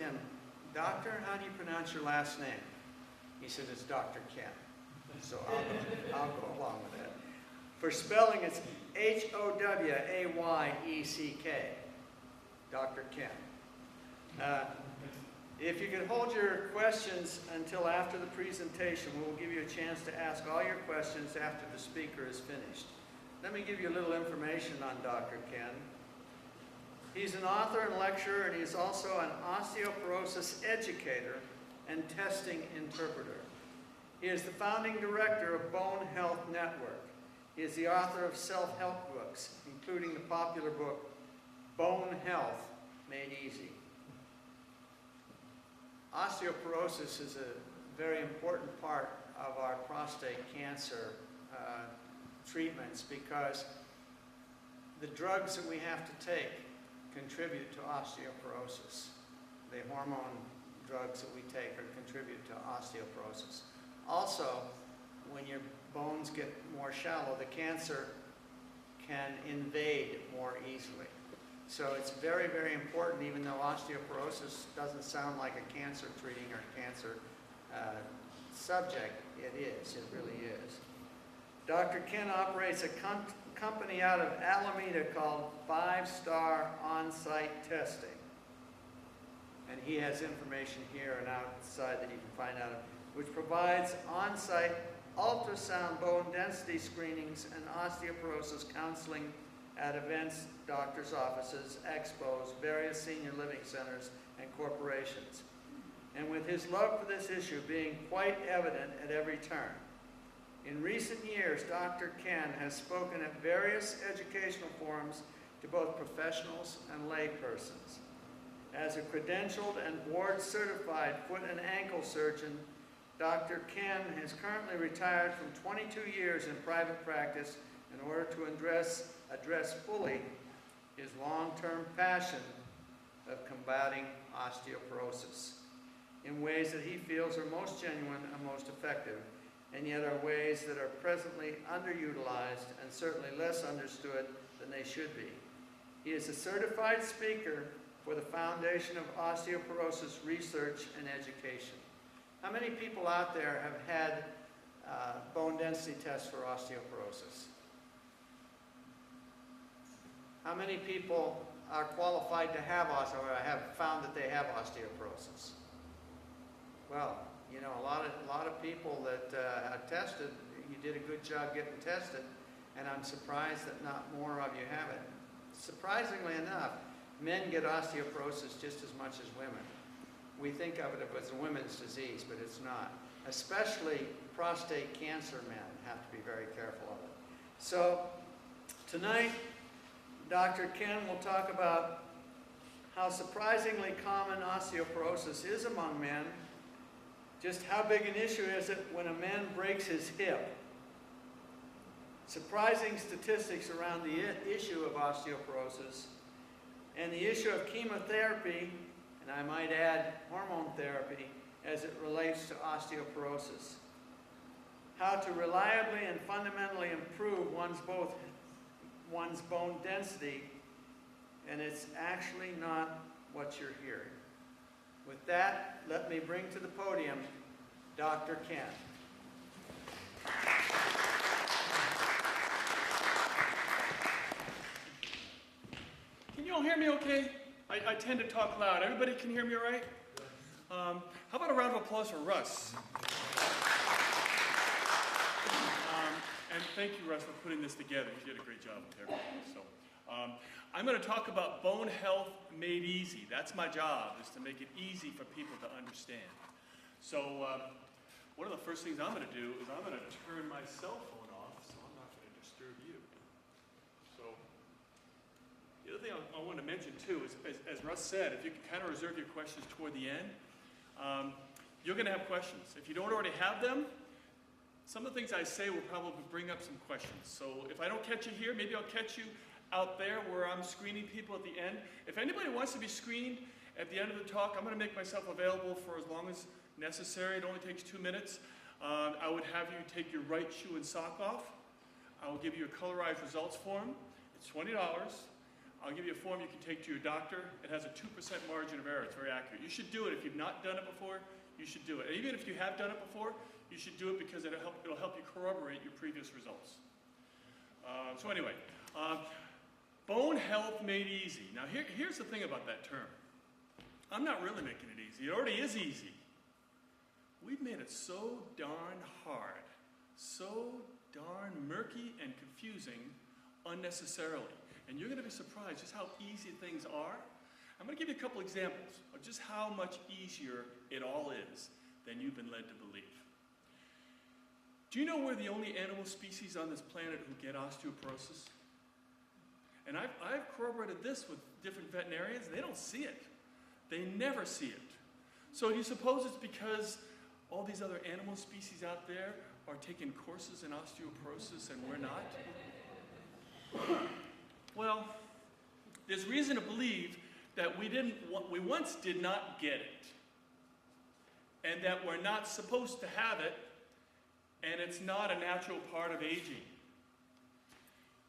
him, "Doctor, how do you pronounce your last name?" He said, "It's Dr. Ken." So I'll go along with that. For spelling, it's Howayeck, Dr. Ken. If you could hold your questions until after the presentation, we'll give you a chance to ask all your questions after the speaker is finished. Let me give you a little information on Dr. Ken. He's an author and lecturer, and he's also an osteoporosis educator and testing interpreter. He is the founding director of Bone Health Network. He is the author of self-help books, including the popular book, Bone Health Made Easy. Osteoporosis is a very important part of our prostate cancer treatments because the drugs that we have to take contribute to osteoporosis. The hormone drugs that we take contribute to osteoporosis. Also, when your bones get more shallow, the cancer can invade more easily. So it's very, very important, even though osteoporosis doesn't sound like a cancer treating or cancer subject, it is, it really is. Dr. Ken operates a company out of Alameda called 5-Star On-Site Testing. And he has information here and outside that you can find out, which provides on-site ultrasound bone density screenings and osteoporosis counseling at events, doctor's offices, expos, various senior living centers, and corporations. And with his love for this issue being quite evident at every turn. In recent years, Dr. Ken has spoken at various educational forums to both professionals and laypersons. As a credentialed and board-certified foot and ankle surgeon, Dr. Ken is currently retired from 22 years in private practice in order to address fully his long-term passion of combating osteoporosis in ways that he feels are most genuine and most effective, and yet are ways that are presently underutilized and certainly less understood than they should be. He is a certified speaker for the Foundation of Osteoporosis Research and Education. How many people out there have had bone density tests for osteoporosis? How many people are qualified to have or have found that they have osteoporosis? Well, you know, a lot of people that have tested, you did a good job getting tested, and I'm surprised that not more of you have it. Surprisingly enough, men get osteoporosis just as much as women. We think of it as a women's disease, but it's not. Especially prostate cancer men have to be very careful of it. So tonight, Dr. Ken will talk about how surprisingly common osteoporosis is among men, just how big an issue is it when a man breaks his hip, surprising statistics around the issue of osteoporosis, and the issue of chemotherapy, and I might add hormone therapy, as it relates to osteoporosis. How to reliably and fundamentally improve one's bone density, and it's actually not what you're hearing. With that, let me bring to the podium Dr. Ken. Can you all hear me okay? I tend to talk loud. Everybody can hear me all right? How about a round of applause for Russ? And thank you, Russ, for putting this together. You did a great job with everything. So, I'm going to talk about bone health made easy. That's my job, is to make it easy for people to understand. So, one of the first things I'm going to do is I'm going to turn my cell phone off, so I'm not going to disturb you. So, the other thing I want to mention too is, as Russ said, if you can kind of reserve your questions toward the end, you're going to have questions. If you don't already have them, some of the things I say will probably bring up some questions. So if I don't catch you here, maybe I'll catch you out there where I'm screening people at the end. If anybody wants to be screened at the end of the talk, I'm going to make myself available for as long as necessary. It only takes 2 minutes. I would have you take your right shoe and sock off. I will give you a colorized results form. It's $20. I'll give you a form you can take to your doctor. It has a 2% margin of error. It's very accurate. You should do it. If you've not done it before, you should do it. And even if you have done it before, you should do it because it'll help you corroborate your previous results. So anyway, bone health made easy. Now here's the thing about that term. I'm not really making it easy. It already is easy. We've made it so darn hard, so darn murky and confusing unnecessarily. And you're going to be surprised just how easy things are. I'm going to give you a couple examples of just how much easier it all is than you've been led to believe. Do you know we're the only animal species on this planet who get osteoporosis? And I've corroborated this with different veterinarians, and they don't see it. They never see it. So do you suppose it's because all these other animal species out there are taking courses in osteoporosis and we're not? Well, there's reason to believe that we once did not get it, and that we're not supposed to have it, and it's not a natural part of aging.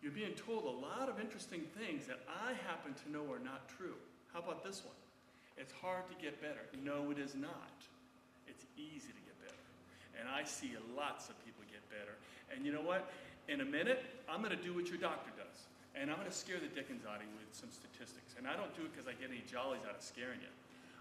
You're being told a lot of interesting things that I happen to know are not true. How about this one? It's hard to get better. No, it is not. It's easy to get better. And I see lots of people get better. And you know what? In a minute, I'm going to do what your doctor does. And I'm going to scare the dickens out of you with some statistics. And I don't do it because I get any jollies out of scaring you.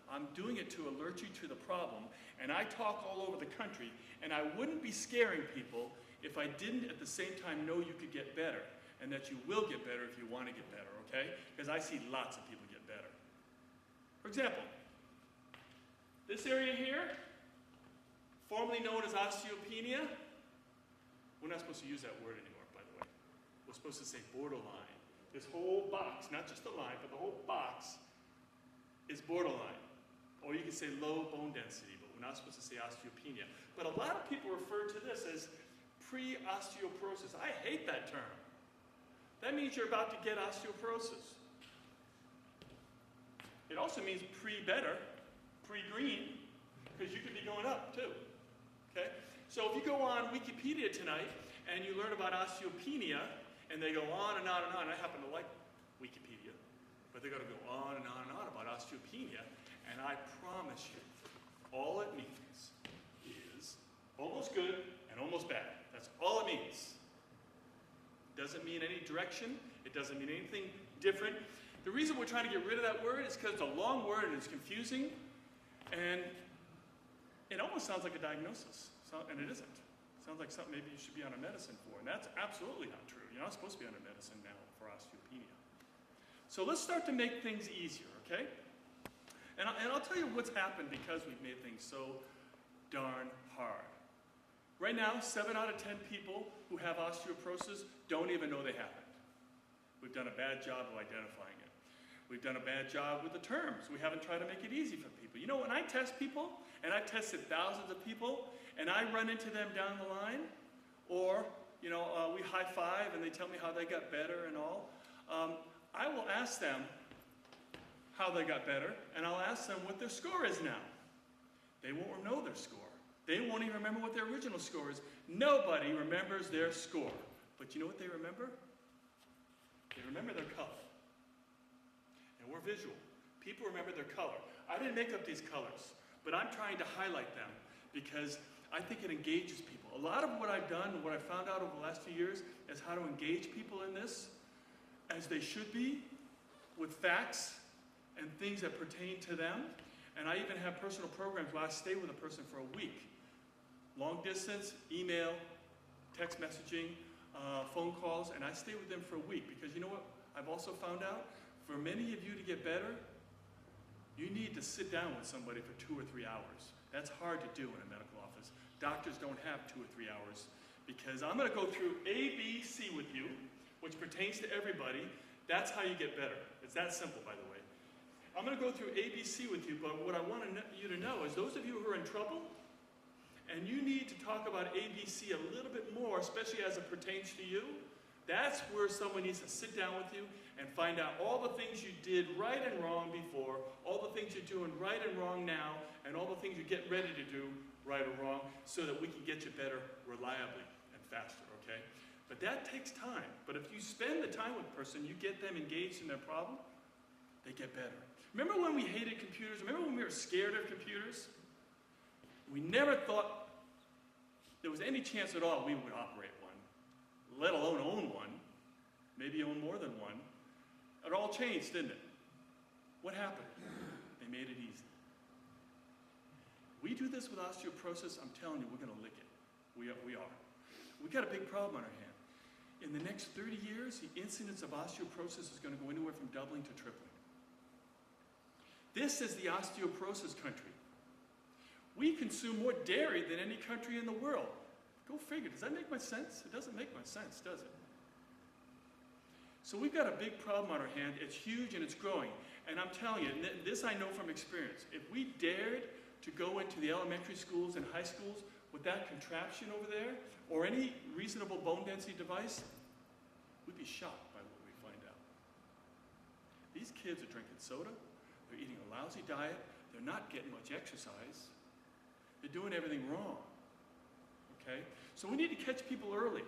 I'm doing it to alert you to the problem. And I talk all over the country. And I wouldn't be scaring people if I didn't at the same time know you could get better. And that you will get better if you want to get better, okay? Because I see lots of people get better. For example, this area here, formerly known as osteopenia, we're not supposed to use that word anymore, by the way. We're supposed to say borderline. This whole box, not just the line, but the whole box is borderline. Or you can say low bone density, but we're not supposed to say osteopenia. But a lot of people refer to this as pre-osteoporosis. I hate that term. That means you're about to get osteoporosis. It also means pre-better, pre-green, because you could be going up too, okay? So if you go on Wikipedia tonight and you learn about osteopenia, and they go on and on and on, I happen to like Wikipedia, but they're going to go on and on and on about osteopenia, and I promise you, all it means is almost good and almost bad. That's all it means. Doesn't mean any direction. It doesn't mean anything different. The reason we're trying to get rid of that word is because it's a long word and it's confusing, and it almost sounds like a diagnosis, and it isn't. It sounds like something maybe you should be on a medicine for, and that's absolutely not true. You're not supposed to be on a medicine now for osteopenia. So let's start to make things easier, okay? And I'll tell you what's happened because we've made things so darn hard. Right now, 7 out of 10 people who have osteoporosis don't even know they have it. We've done a bad job of identifying it. We've done a bad job with the terms. We haven't tried to make it easy for people. You know, when I test people, and I've tested thousands of people, and I run into them down the line, or, you know, we high five and they tell me how they got better and all, I will ask them how they got better, and I'll ask them what their score is now. They won't know their score. They won't even remember what their original score is. Nobody remembers their score. But you know what they remember? They remember their color. And we're visual. People remember their color. I didn't make up these colors, but I'm trying to highlight them because I think it engages people. A lot of what I've done and what I've found out over the last few years is how to engage people in this as they should be, with facts and things that pertain to them. And I even have personal programs where I stay with a person for a week. Long distance, email, text messaging, phone calls, and I stay with them for a week because you know what I've also found out? For many of you to get better, you need to sit down with somebody for 2 or 3 hours. That's hard to do in a medical office. Doctors don't have 2 or 3 hours because I'm going to go through A, B, C with you, which pertains to everybody. That's how you get better. It's that simple, by the way. I'm going to go through A, B, C with you, but what I want you to know is those of you who are in trouble, and you need to talk about ABC a little bit more, especially as it pertains to you, that's where someone needs to sit down with you and find out all the things you did right and wrong before, all the things you're doing right and wrong now, and all the things you're getting ready to do right or wrong, so that we can get you better reliably and faster, okay? But that takes time. But if you spend the time with a person, you get them engaged in their problem, they get better. Remember when we hated computers? Remember when we were scared of computers? We never thought there was any chance at all we would operate one, let alone own one, maybe own more than one. It all changed, didn't it? What happened? They made it easy. We do this with osteoporosis, I'm telling you, we're going to lick it. We are. We've got a big problem on our hand. In the next 30 years, the incidence of osteoporosis is going to go anywhere from doubling to tripling. This is the osteoporosis country. We consume more dairy than any country in the world. Go figure. Does that make much sense? It doesn't make much sense, does it? So we've got a big problem on our hand. It's huge and it's growing. And I'm telling you, this I know from experience. If we dared to go into the elementary schools and high schools with that contraption over there, or any reasonable bone density device, we'd be shocked by what we find out. These kids are drinking soda, they're eating a lousy diet, they're not getting much exercise, they're doing everything wrong, okay? So we need to catch people early.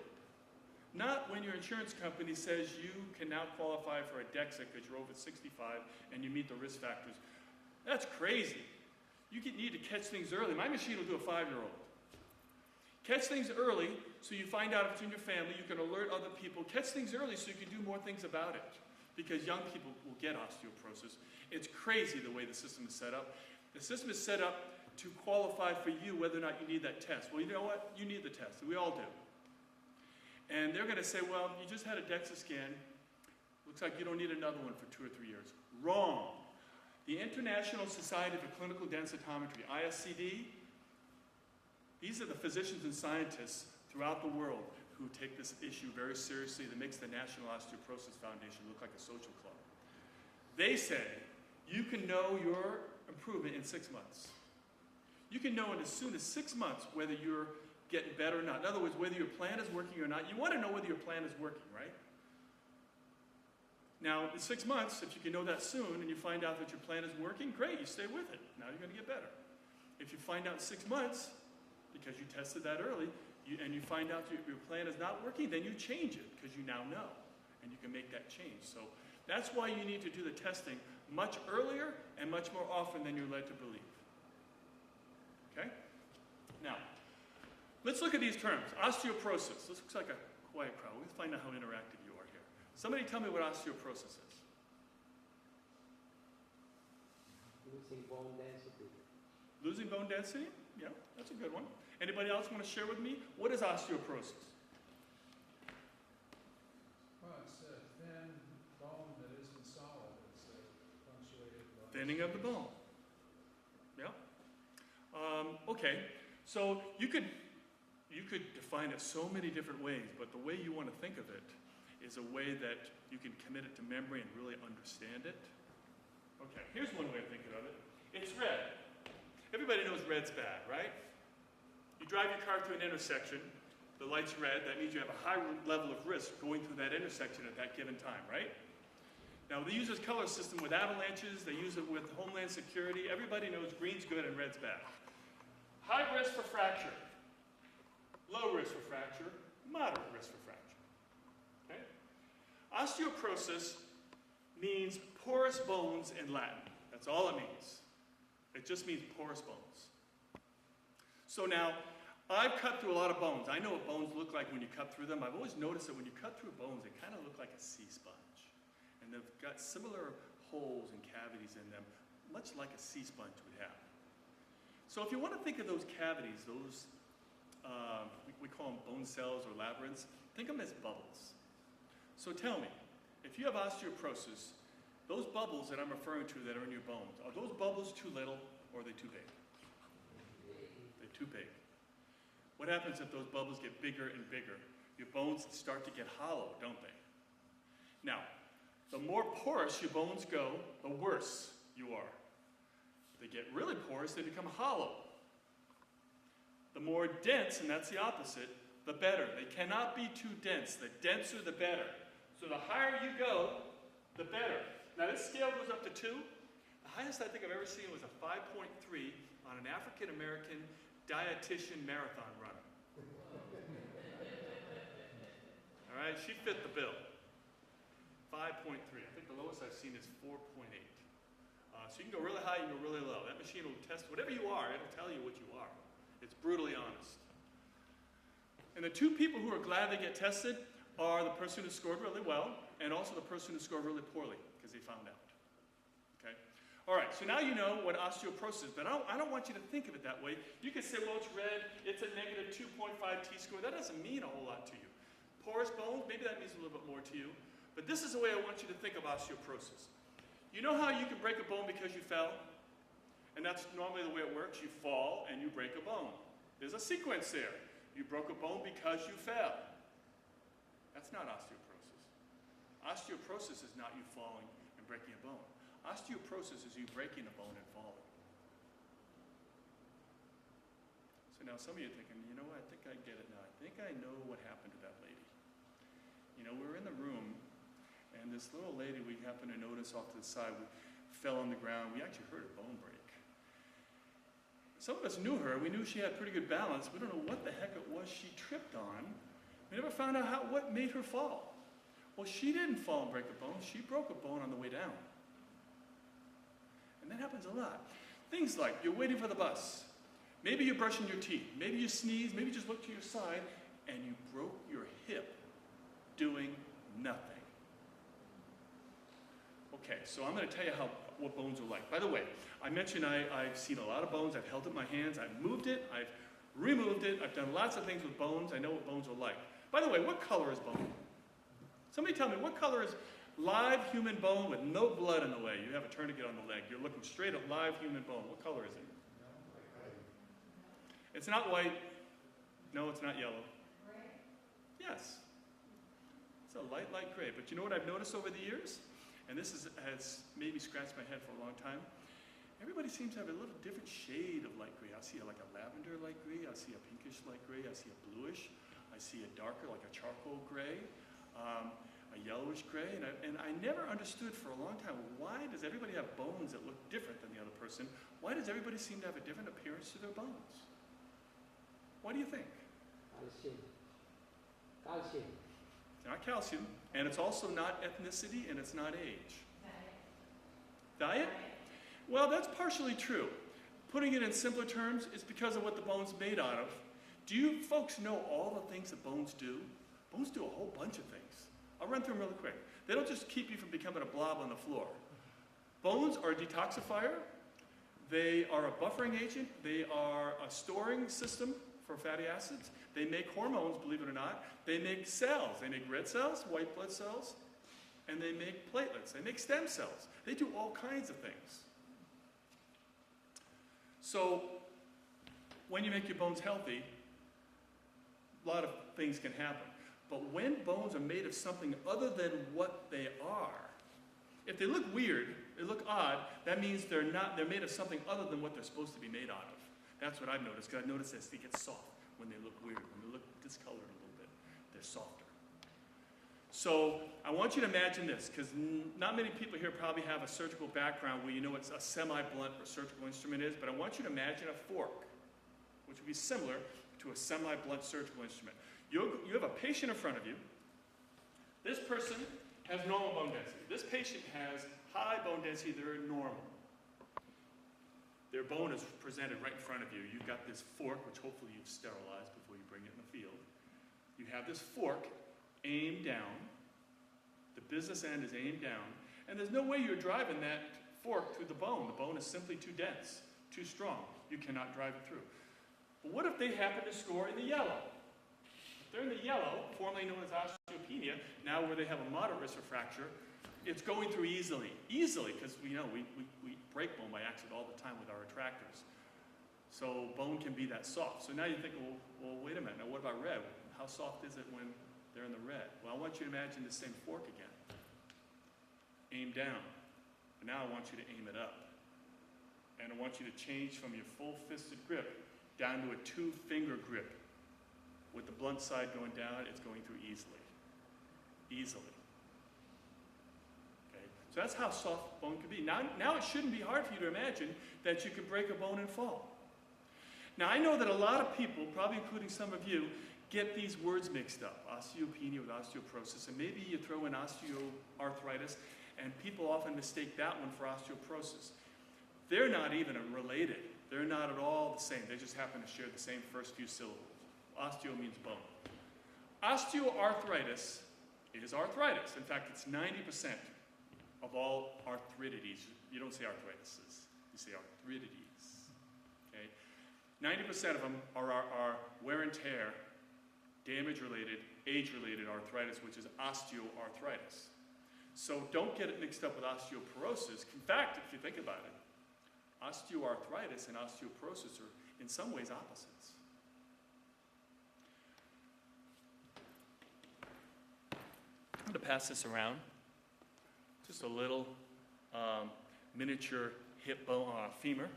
Not when your insurance company says you can now qualify for a DEXA because you're over 65 and you meet the risk factors. That's crazy. You need to catch things early. My machine will do a 5-year-old. Catch things early so you find out if it's in your family, you can alert other people. Catch things early so you can do more things about it. Because young people will get osteoporosis. It's crazy the way the system is set up. The system is set up to qualify for you whether or not you need that test. Well, you know what? You need the test. We all do. And they're going to say, well, you just had a DEXA scan. Looks like you don't need another one for 2 or 3 years. Wrong. The International Society for Clinical Densitometry, ISCD, these are the physicians and scientists throughout the world who take this issue very seriously. That makes the National Osteoporosis Foundation look like a social club. They say you can know your improvement in 6 months. You can know in as soon as 6 months whether you're getting better or not. In other words, whether your plan is working or not. You want to know whether your plan is working, right? Now, in 6 months, if you can know that soon and you find out that your plan is working, great, you stay with it. Now you're going to get better. If you find out in 6 months, because you tested that early, and you find out your plan is not working, then you change it, because you now know, and you can make that change. So that's why you need to do the testing much earlier and much more often than you're led to believe. Okay? Now, let's look at these terms. Osteoporosis. This looks like a quiet crowd. Let's find out how interactive you are here. Somebody tell me what osteoporosis is. Losing bone density. Losing bone density? Yeah, that's a good one. Anybody else want to share with me? What is osteoporosis? Well, it's a thin bone that isn't solid. It's punctuated by... Thinning of the bone. Yeah. Okay. So you could define it so many different ways, but the way you want to think of it is a way that you can commit it to memory and really understand it. Okay, here's one way of thinking of it. It's red. Everybody knows red's bad, right? You drive your car through an intersection, the light's red, that means you have a high level of risk going through that intersection at that given time, right? Now, they use this color system with avalanches, they use it with Homeland Security. Everybody knows green's good and red's bad. High risk for fracture, low risk for fracture, moderate risk for fracture. Okay? Osteoporosis means porous bones in Latin. That's all it means. It just means porous bones. So now, I've cut through a lot of bones. I know what bones look like when you cut through them. I've always noticed that when you cut through bones, they kind of look like a sea sponge. And they've got similar holes and cavities in them, much like a sea sponge would have. So if you want to think of those cavities, those, we call them bone cells or labyrinths, think of them as bubbles. So tell me, if you have osteoporosis, those bubbles that I'm referring to that are in your bones, are those bubbles too little or are they too big? They're too big. What happens if those bubbles get bigger and bigger? Your bones start to get hollow, don't they? Now, the more porous your bones go, the worse you are. They get really porous, they become hollow. The more dense, and that's the opposite, the better. They cannot be too dense. The denser, the better. So the higher you go, the better. Now this scale goes up to 2. The highest I think I've ever seen was a 5.3 on an African-American dietitian marathon runner. right? She fit the bill. 5.3. I think the lowest I've seen is 4.8. So you can go really high, you can go really low. That machine will test whatever you are. It'll tell you what you are. It's brutally honest. And the two people who are glad they get tested are the person who scored really well and also the person who scored really poorly because they found out. Okay? All right, so now you know what osteoporosis is, but I don't want you to think of it that way. You could say, well, it's red, it's a negative 2.5 t-score. That doesn't mean a whole lot to you. Porous bones, maybe that means a little bit more to you. But this is the way I want you to think of osteoporosis. You know how you can break a bone because you fell? And that's normally the way it works. You fall and you break a bone. There's a sequence there. You broke a bone because you fell. That's not osteoporosis. Osteoporosis is not you falling and breaking a bone. Osteoporosis is you breaking a bone and falling. So now some of you are thinking, you know what, I think I get it now. I think I know what happened to that lady. You know, we were in the room, and this little lady we happened to notice off to the side, we fell on the ground. We actually heard a bone break. Some of us knew her. We knew she had pretty good balance. We don't know what the heck it was she tripped on. We never found out what made her fall. Well, she didn't fall and break a bone. She broke a bone on the way down. And that happens a lot. Things like you're waiting for the bus. Maybe you're brushing your teeth. Maybe you sneeze. Maybe you just look to your side, and you broke your hip doing nothing. Okay, so I'm going to tell you what bones are like. By the way, I mentioned I've seen a lot of bones. I've held it in my hands. I've moved it. I've removed it. I've done lots of things with bones. I know what bones are like. By the way, what color is bone? Somebody tell me, what color is live human bone with no blood in the way? You have a tourniquet on the leg. You're looking straight at live human bone. What color is it? It's not white. No, it's not yellow. Gray? Yes. It's a light gray. But you know what I've noticed over the years? And this has maybe scratched my head for a long time. Everybody seems to have a little different shade of light gray. I see like a lavender light gray. I see a pinkish light gray. I see a bluish. I see a darker, like a charcoal gray, a yellowish gray. And I never understood for a long time, why does everybody have bones that look different than the other person? Why does everybody seem to have a different appearance to their bones? What do you think? Calcium. Calcium. It's not calcium, and it's also not ethnicity, and it's not age. Diet? Well, that's partially true. Putting it in simpler terms, it's because of what the bone's made out of. Do you folks know all the things that bones do? Bones do a whole bunch of things. I'll run through them really quick. They don't just keep you from becoming a blob on the floor. Bones are a detoxifier. They are a buffering agent. They are a storing system for fatty acids. They make hormones, believe it or not. They make cells. They make red cells, white blood cells, and they make platelets. They make stem cells. They do all kinds of things. So when you make your bones healthy, a lot of things can happen. But when bones are made of something other than what they are, if they look weird, they look odd, that means they're made of something other than what they're supposed to be made out of. That's what I've noticed, because I've noticed this. They get soft when they look weird. When they look discolored a little bit, they're softer. So I want you to imagine this, because not many people here probably have a surgical background where you know what a semi-blunt or surgical instrument is, but I want you to imagine a fork, which would be similar to a semi-blunt surgical instrument. You have a patient in front of you. This person has normal bone density. This patient has high bone density. They're normal. Their bone is presented right in front of you. You've got this fork, which hopefully you've sterilized before you bring it in the field. You have this fork aimed down. The business end is aimed down. And there's no way you're driving that fork through the bone. The bone is simply too dense, too strong. You cannot drive it through. But what if they happen to score in the yellow? If they're in the yellow, formerly known as osteopenia, now where they have a moderate risk of fracture, it's going through easily. Easily, because we break bone by accident all the time with our retractors. So bone can be that soft. So now you think, well, wait a minute. Now what about red? How soft is it when they're in the red? Well, I want you to imagine the same fork again. Aim down. But now I want you to aim it up. And I want you to change from your full fisted grip down to a 2-finger grip. With the blunt side going down, it's going through easily. Easily. Okay? So that's how soft bone can be. Now it shouldn't be hard for you to imagine that you could break a bone and fall. Now I know that a lot of people, probably including some of you, get these words mixed up, osteopenia with osteoporosis, and maybe you throw in osteoarthritis, and people often mistake that one for osteoporosis. They're not even related. They're not at all the same. They just happen to share the same first few syllables. Osteo means bone. Osteoarthritis is arthritis. In fact, it's 90% of all arthritides. You don't say arthritises, you say arthritides. Okay? 90% of them are wear and tear, damage-related, age-related arthritis, which is osteoarthritis. So don't get it mixed up with osteoporosis. In fact, if you think about it, osteoarthritis and osteoporosis are in some ways opposites. I'm going to pass this around. Just a little miniature hip bone, femur,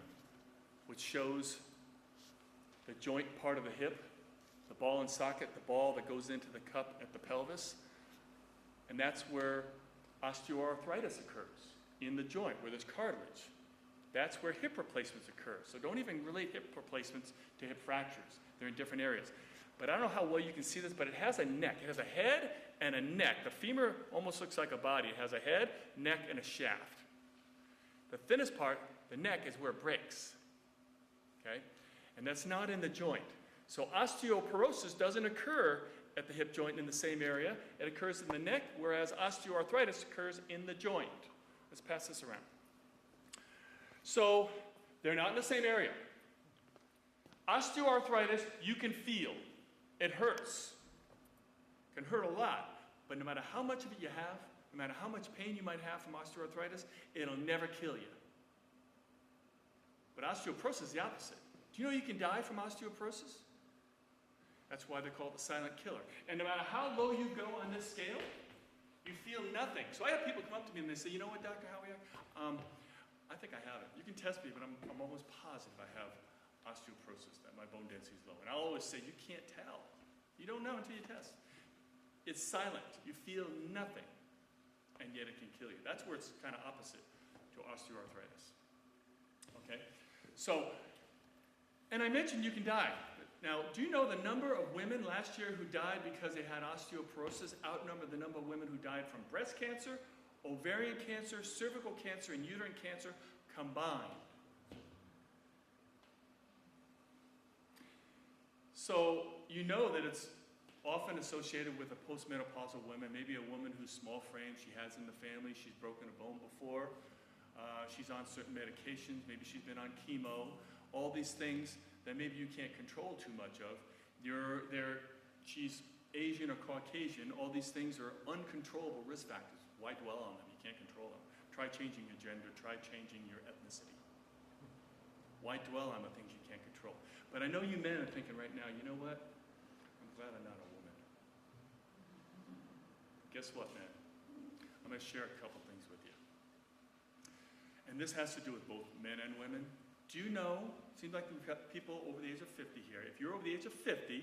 which shows the joint part of the hip, the ball and socket, the ball that goes into the cup at the pelvis. And that's where osteoarthritis occurs, in the joint where there's cartilage. That's where hip replacements occur. So don't even relate hip replacements to hip fractures. They're in different areas. But I don't know how well you can see this, but it has a neck. It has a head and a neck. The femur almost looks like a body. It has a head, neck, and a shaft. The thinnest part, the neck, is where it breaks. Okay? And that's not in the joint. So osteoporosis doesn't occur at the hip joint in the same area. It occurs in the neck, whereas osteoarthritis occurs in the joint. Let's pass this around. So they're not in the same area. Osteoarthritis, you can feel. It hurts. It can hurt a lot. But no matter how much of it you have, no matter how much pain you might have from osteoarthritis, it'll never kill you. But osteoporosis is the opposite. Do you know you can die from osteoporosis? That's why they call it the silent killer. And no matter how low you go on this scale, you feel nothing. So I have people come up to me and they say, you know what, Dr. Howayeck? I think I have it. You can test me, but I'm almost positive I have osteoporosis, that my bone density is low. And I'll always say, you can't tell. You don't know until you test. It's silent. You feel nothing, and yet it can kill you. That's where it's kind of opposite to osteoarthritis. Okay? So, and I mentioned you can die. Now, do you know the number of women last year who died because they had osteoporosis outnumbered the number of women who died from breast cancer, ovarian cancer, cervical cancer, and uterine cancer combined? So you know that it's often associated with a postmenopausal woman, maybe a woman who's small frame, she has in the family, she's broken a bone before, she's on certain medications, maybe she's been on chemo, all these things that maybe you can't control too much of. She's Asian or Caucasian, all these things are uncontrollable risk factors. Why dwell on them? You can't control them. Try changing your gender, try changing your ethnicity. Why dwell on the things you can't control? But I know you men are thinking right now, you know what? I'm glad I'm not a woman. Guess what, man? I'm going to share a couple things with you. And this has to do with both men and women. Do you know, it seems like we've got people over the age of 50 here. If you're over the age of 50,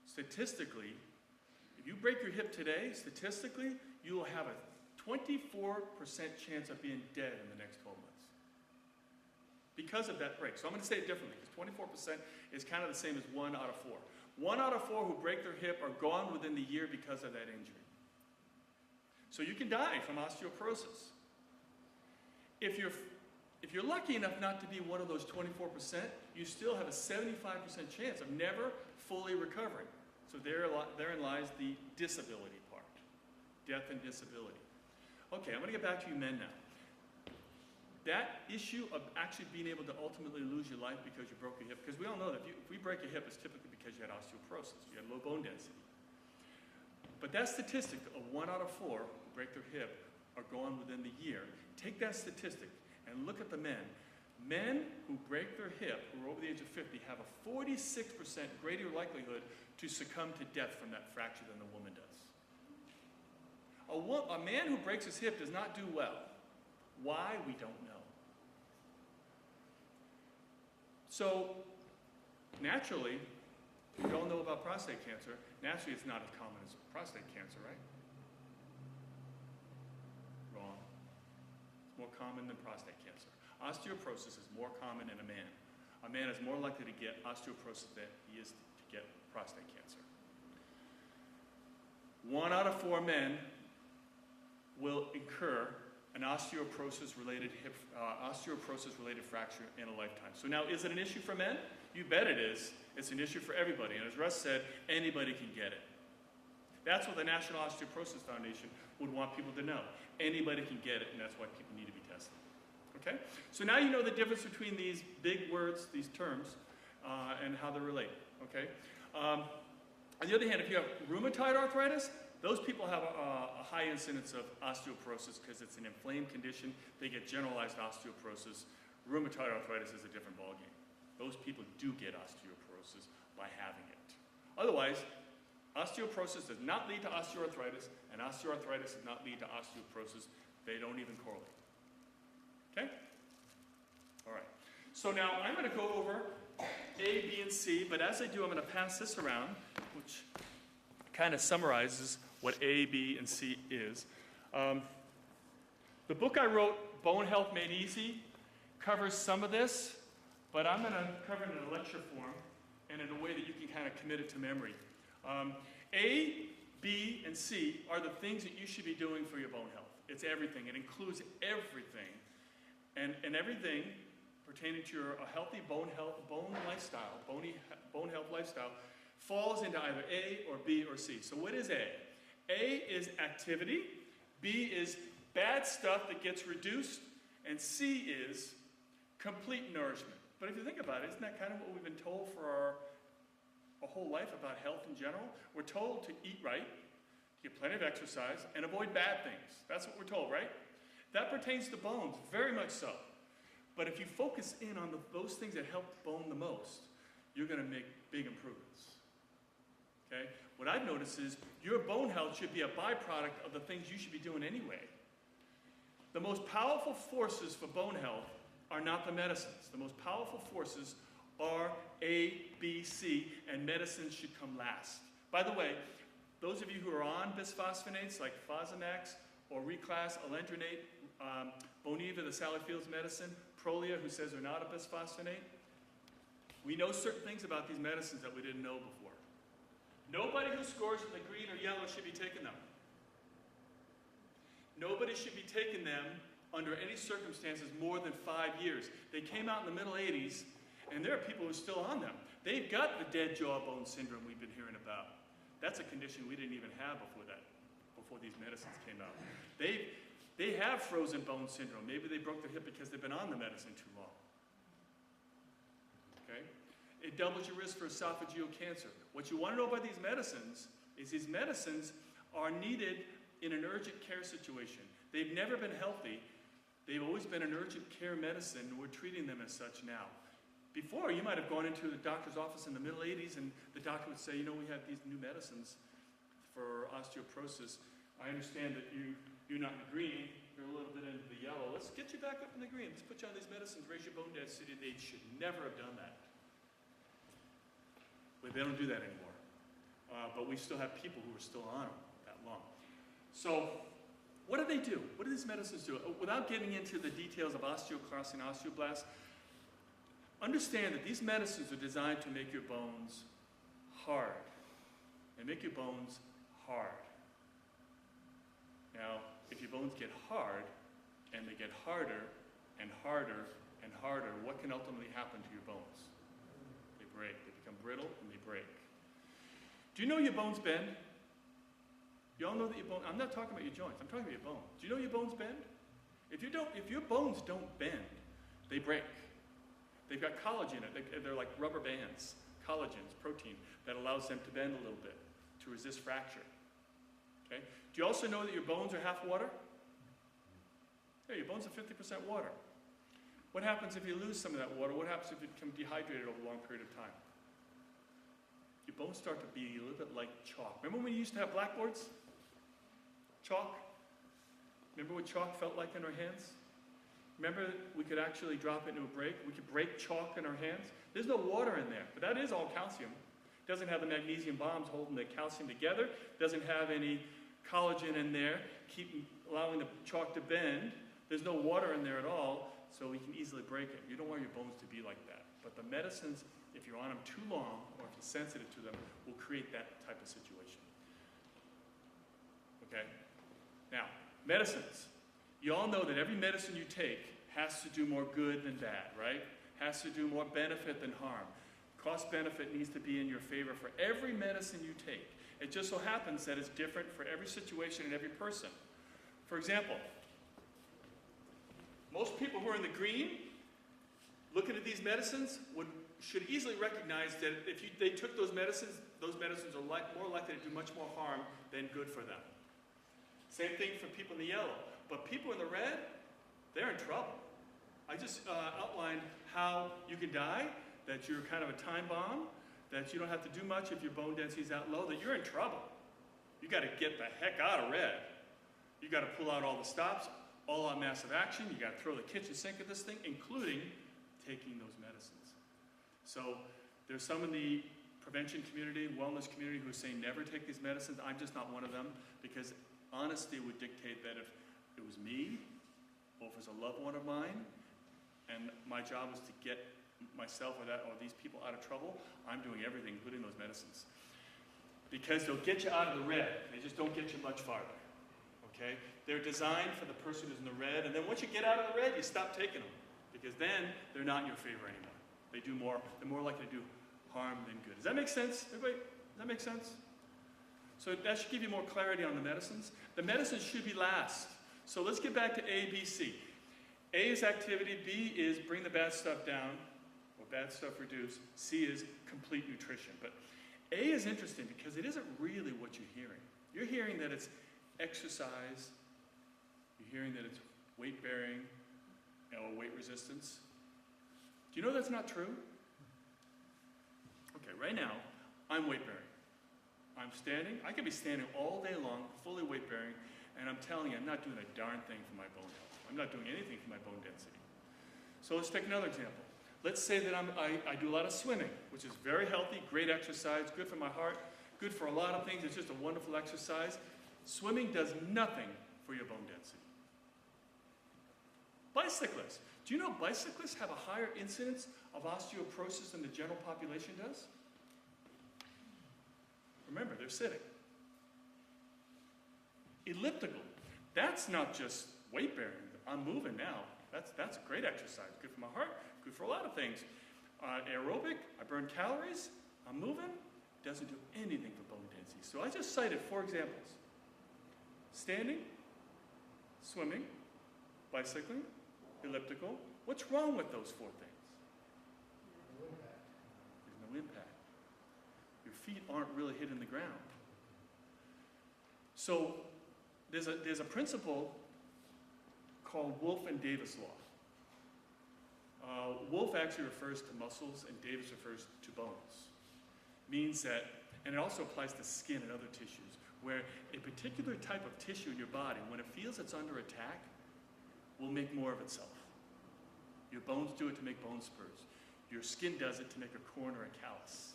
statistically, if you break your hip today, statistically, you will have a 24% chance of being dead in the next 12 months. Because of that break. So I'm going to say it differently, because 24% is kind of the same as 1 out of 4. 1 out of 4 who break their hip are gone within the year because of that injury. So you can die from osteoporosis. If you're lucky enough not to be one of those 24%, you still have a 75% chance of never fully recovering. So therein lies the disability part. Death and disability. Okay, I'm going to get back to you men now. That issue of actually being able to ultimately lose your life because you broke your hip, because we all know that if we break a hip, it's typically because you had osteoporosis, you had low bone density. But that statistic of 1 out of 4 who break their hip are gone within the year. Take that statistic and look at the men. Men who break their hip, who are over the age of 50, have a 46% greater likelihood to succumb to death from that fracture than the woman does. A man who breaks his hip does not do well. Why? We don't know. So, naturally, we all know about prostate cancer. Naturally, it's not as common as prostate cancer, right? Wrong. It's more common than prostate cancer. Osteoporosis is more common in a man. A man is more likely to get osteoporosis than he is to get prostate cancer. 1 out of 4 men will incur an osteoporosis-related fracture in a lifetime. So now, is it an issue for men? You bet it is. It's an issue for everybody. And as Russ said, anybody can get it. That's what the National Osteoporosis Foundation would want people to know. Anybody can get it, and that's why people need to be tested. Okay? So now you know the difference between these big words, these terms, and how they relate. Okay? On the other hand, if you have rheumatoid arthritis, those people have a high incidence of osteoporosis because it's an inflamed condition. They get generalized osteoporosis. Rheumatoid arthritis is a different ballgame. Those people do get osteoporosis by having it. Otherwise, osteoporosis does not lead to osteoarthritis, and osteoarthritis does not lead to osteoporosis. They don't even correlate. Okay? All right. So now I'm going to go over A, B, and C, but as I do, I'm going to pass this around, which kind of summarizes what A, B, and C is. The book I wrote, Bone Health Made Easy, covers some of this, but I'm going to cover it in a lecture form and in a way that you can kind of commit it to memory. A, B, and C are the things that you should be doing for your bone health. It's everything. It includes everything. And everything pertaining to a healthy bone health lifestyle falls into either A or B or C. So what is A? A is activity, B is bad stuff that gets reduced, and C is complete nourishment. But if you think about it, isn't that kind of what we've been told for our whole life about health in general? We're told to eat right, to get plenty of exercise, and avoid bad things. That's what we're told, right? That pertains to bones, very much so. But if you focus in on those things that help bone the most, you're going to make big improvements. Okay? What I've noticed is your bone health should be a byproduct of the things you should be doing anyway. The most powerful forces for bone health are not the medicines. The most powerful forces are A, B, C, and medicines should come last. By the way, those of you who are on bisphosphonates like Fosamax or Reclass, Alendronate, Boniva, the Sally Fields medicine, Prolia, who says they're not a bisphosphonate, we know certain things about these medicines that we didn't know before. Nobody who scores in the green or yellow should be taking them. Nobody should be taking them under any circumstances more than 5 years. They came out in the middle 80s, and there are people who are still on them. They've got the dead jawbone syndrome we've been hearing about. That's a condition we didn't even have before these medicines came out. They have frozen bone syndrome. Maybe they broke their hip because they've been on the medicine too long. Okay? It doubles your risk for esophageal cancer. What you want to know about these medicines is these medicines are needed in an urgent care situation. They've never been healthy. They've always been an urgent care medicine. We're treating them as such now. Before, you might have gone into the doctor's office in the middle 80s and the doctor would say, you know, we have these new medicines for osteoporosis. I understand that you're not in the green, you're a little bit into the yellow. Let's get you back up in the green. Let's put you on these medicines, raise your bone density. They should never have done that. But they don't do that anymore. But we still have people who are still on them that long. So what do they do? What do these medicines do? Without getting into the details of osteoclasts and osteoblasts, understand that these medicines are designed to make your bones hard. They make your bones hard. Now, if your bones get hard, and they get harder and harder and harder, what can ultimately happen to your bones? They break. They become brittle and they break. Do you know your bones bend? You all know that your bones, I'm not talking about your joints, I'm talking about your bones. Do you know your bones bend? If your bones don't bend, they break. They've got collagen in it. They're like rubber bands, collagens, protein, that allows them to bend a little bit to resist fracture. Okay? Do you also know that your bones are half water? Yeah, your bones are 50% water. What happens if you lose some of that water? What happens if you become dehydrated over a long period of time? Your bones start to be a little bit like chalk. Remember when you used to have blackboards? Chalk? Remember what chalk felt like in our hands? Remember we could actually drop it into a break? We could break chalk in our hands? There's no water in there, but that is all calcium. It doesn't have the magnesium bonds holding the calcium together. It doesn't have any collagen in there, allowing the chalk to bend. There's no water in there at all. so we can easily break it. You don't want your bones to be like that. But the medicines, if you're on them too long, or if you're sensitive to them, will create that type of situation. Okay? Now, medicines. You all know that every medicine you take has to do more good than bad, right? Has to do more benefit than harm. Cost-benefit needs to be in your favor for every medicine you take. It just so happens that it's different for every situation and every person. For example, most people who are in the green, looking at these medicines, should easily recognize that if they took those medicines are more likely to do much more harm than good for them. Same thing for people in the yellow. But people in the red, they're in trouble. I just outlined how you can die, that you're kind of a time bomb, that you don't have to do much if your bone density is that low, that you're in trouble. You got to get the heck out of red. You got to pull out all the stops, all on massive action. You got to throw the kitchen sink at this thing, including taking those medicines. So there's some in the prevention community, wellness community, who are saying never take these medicines. I'm just not one of them, because honesty would dictate that if it was me, or if it was a loved one of mine, and my job was to get myself or these people out of trouble, I'm doing everything, including those medicines. Because they'll get you out of the red. They just don't get you much farther. Okay? They're designed for the person who's in the red, and then once you get out of the red, you stop taking them. Because then they're not in your favor anymore. They're more likely to do harm than good. Does that make sense? Everybody? Does that make sense? So that should give you more clarity on the medicines. The medicines should be last. So let's get back to A, B, C. A is activity, B is bring the bad stuff down, or bad stuff reduce. C is complete nutrition. But A is interesting because it isn't really what you're hearing. You're hearing that it's exercise, you're hearing that it's weight bearing, or weight resistance. Do you know that's not true? Okay, right now, I'm weight bearing. I'm standing, I could be standing all day long, fully weight bearing, and I'm telling you, I'm not doing a darn thing for my bone health. I'm not doing anything for my bone density. So let's take another example. Let's say that I do a lot of swimming, which is very healthy, great exercise, good for my heart, good for a lot of things. It's just a wonderful exercise. Swimming does nothing for your bone density. Bicyclists. Do you know bicyclists have a higher incidence of osteoporosis than the general population does? Remember, they're sitting. Elliptical. That's not just weight bearing. I'm moving now. That's a great exercise. Good for my heart, good for a lot of things. Aerobic, I burn calories, I'm moving, doesn't do anything for bone density. So I just cited 4 examples. Standing, swimming, bicycling, elliptical. What's wrong with those 4 things? There's no impact. Your feet aren't really hitting the ground. So there's a principle called Wolff and Davis law. Wolff actually refers to muscles and Davis refers to bones. Means that, and it also applies to skin and other tissues, where a particular type of tissue in your body, when it feels it's under attack, will make more of itself. Your bones do it to make bone spurs. Your skin does it to make a corn or a callus.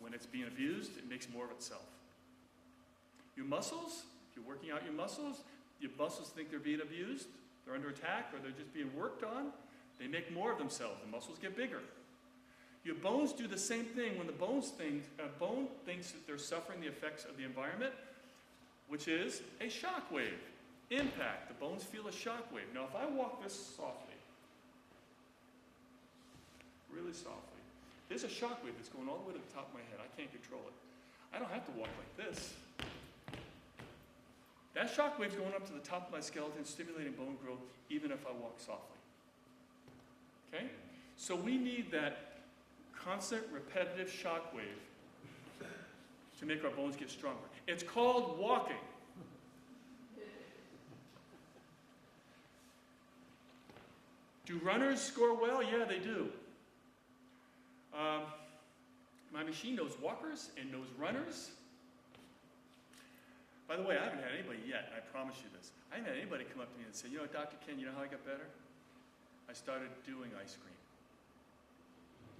When it's being abused, it makes more of itself. Your muscles, if you're working out your muscles think they're being abused, they're under attack, or they're just being worked on, they make more of themselves. The muscles get bigger. Your bones do the same thing. When the bone thinks that they're suffering the effects of the environment, which is a shock wave. Impact. The bones feel a shock wave. Now, if I walk this softly, really softly, there's a shock wave that's going all the way to the top of my head. I can't control it. I don't have to walk like this. That shock wave's going up to the top of my skeleton, stimulating bone growth, even if I walk softly. Okay? So we need that constant, repetitive shock wave to make our bones get stronger. It's called walking. Do runners score well? Yeah, they do. My machine knows walkers and knows runners. By the way, I haven't had anybody yet, I promise you this. I haven't had anybody come up to me and say, you know, Dr. Ken, you know how I got better? I started doing ice cream.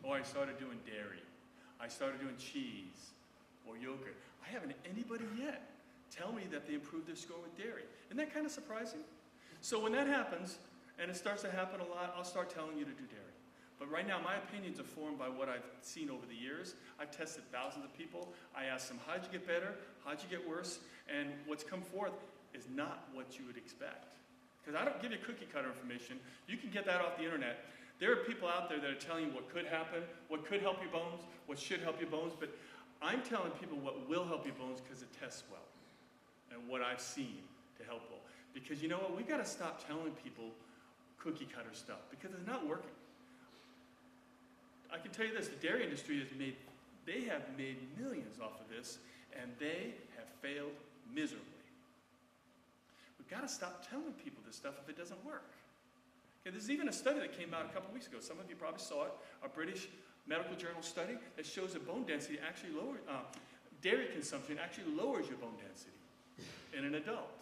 Or I started doing dairy. I started doing cheese or yogurt. I haven't had anybody yet tell me that they improved their score with dairy. Isn't that kind of surprising? So when that happens, and it starts to happen a lot, I'll start telling you to do dairy. But right now, my opinions are formed by what I've seen over the years. I've tested thousands of people. I asked them, how'd you get better? How'd you get worse? And what's come forth is not what you would expect. Because I don't give you cookie cutter information. You can get that off the internet. There are people out there that are telling you what could happen, what could help your bones, what should help your bones, but I'm telling people what will help your bones because it tests well, and what I've seen to help well. Because you know what, we've got to stop telling people cookie cutter stuff because it's not working. I can tell you this, the dairy industry has made millions off of this, and they have failed miserably. We've got to stop telling people this stuff if it doesn't work. Okay, there's even a study that came out a couple weeks ago. Some of you probably saw it, a British medical journal study that shows that bone density actually dairy consumption actually lowers your bone density in an adult.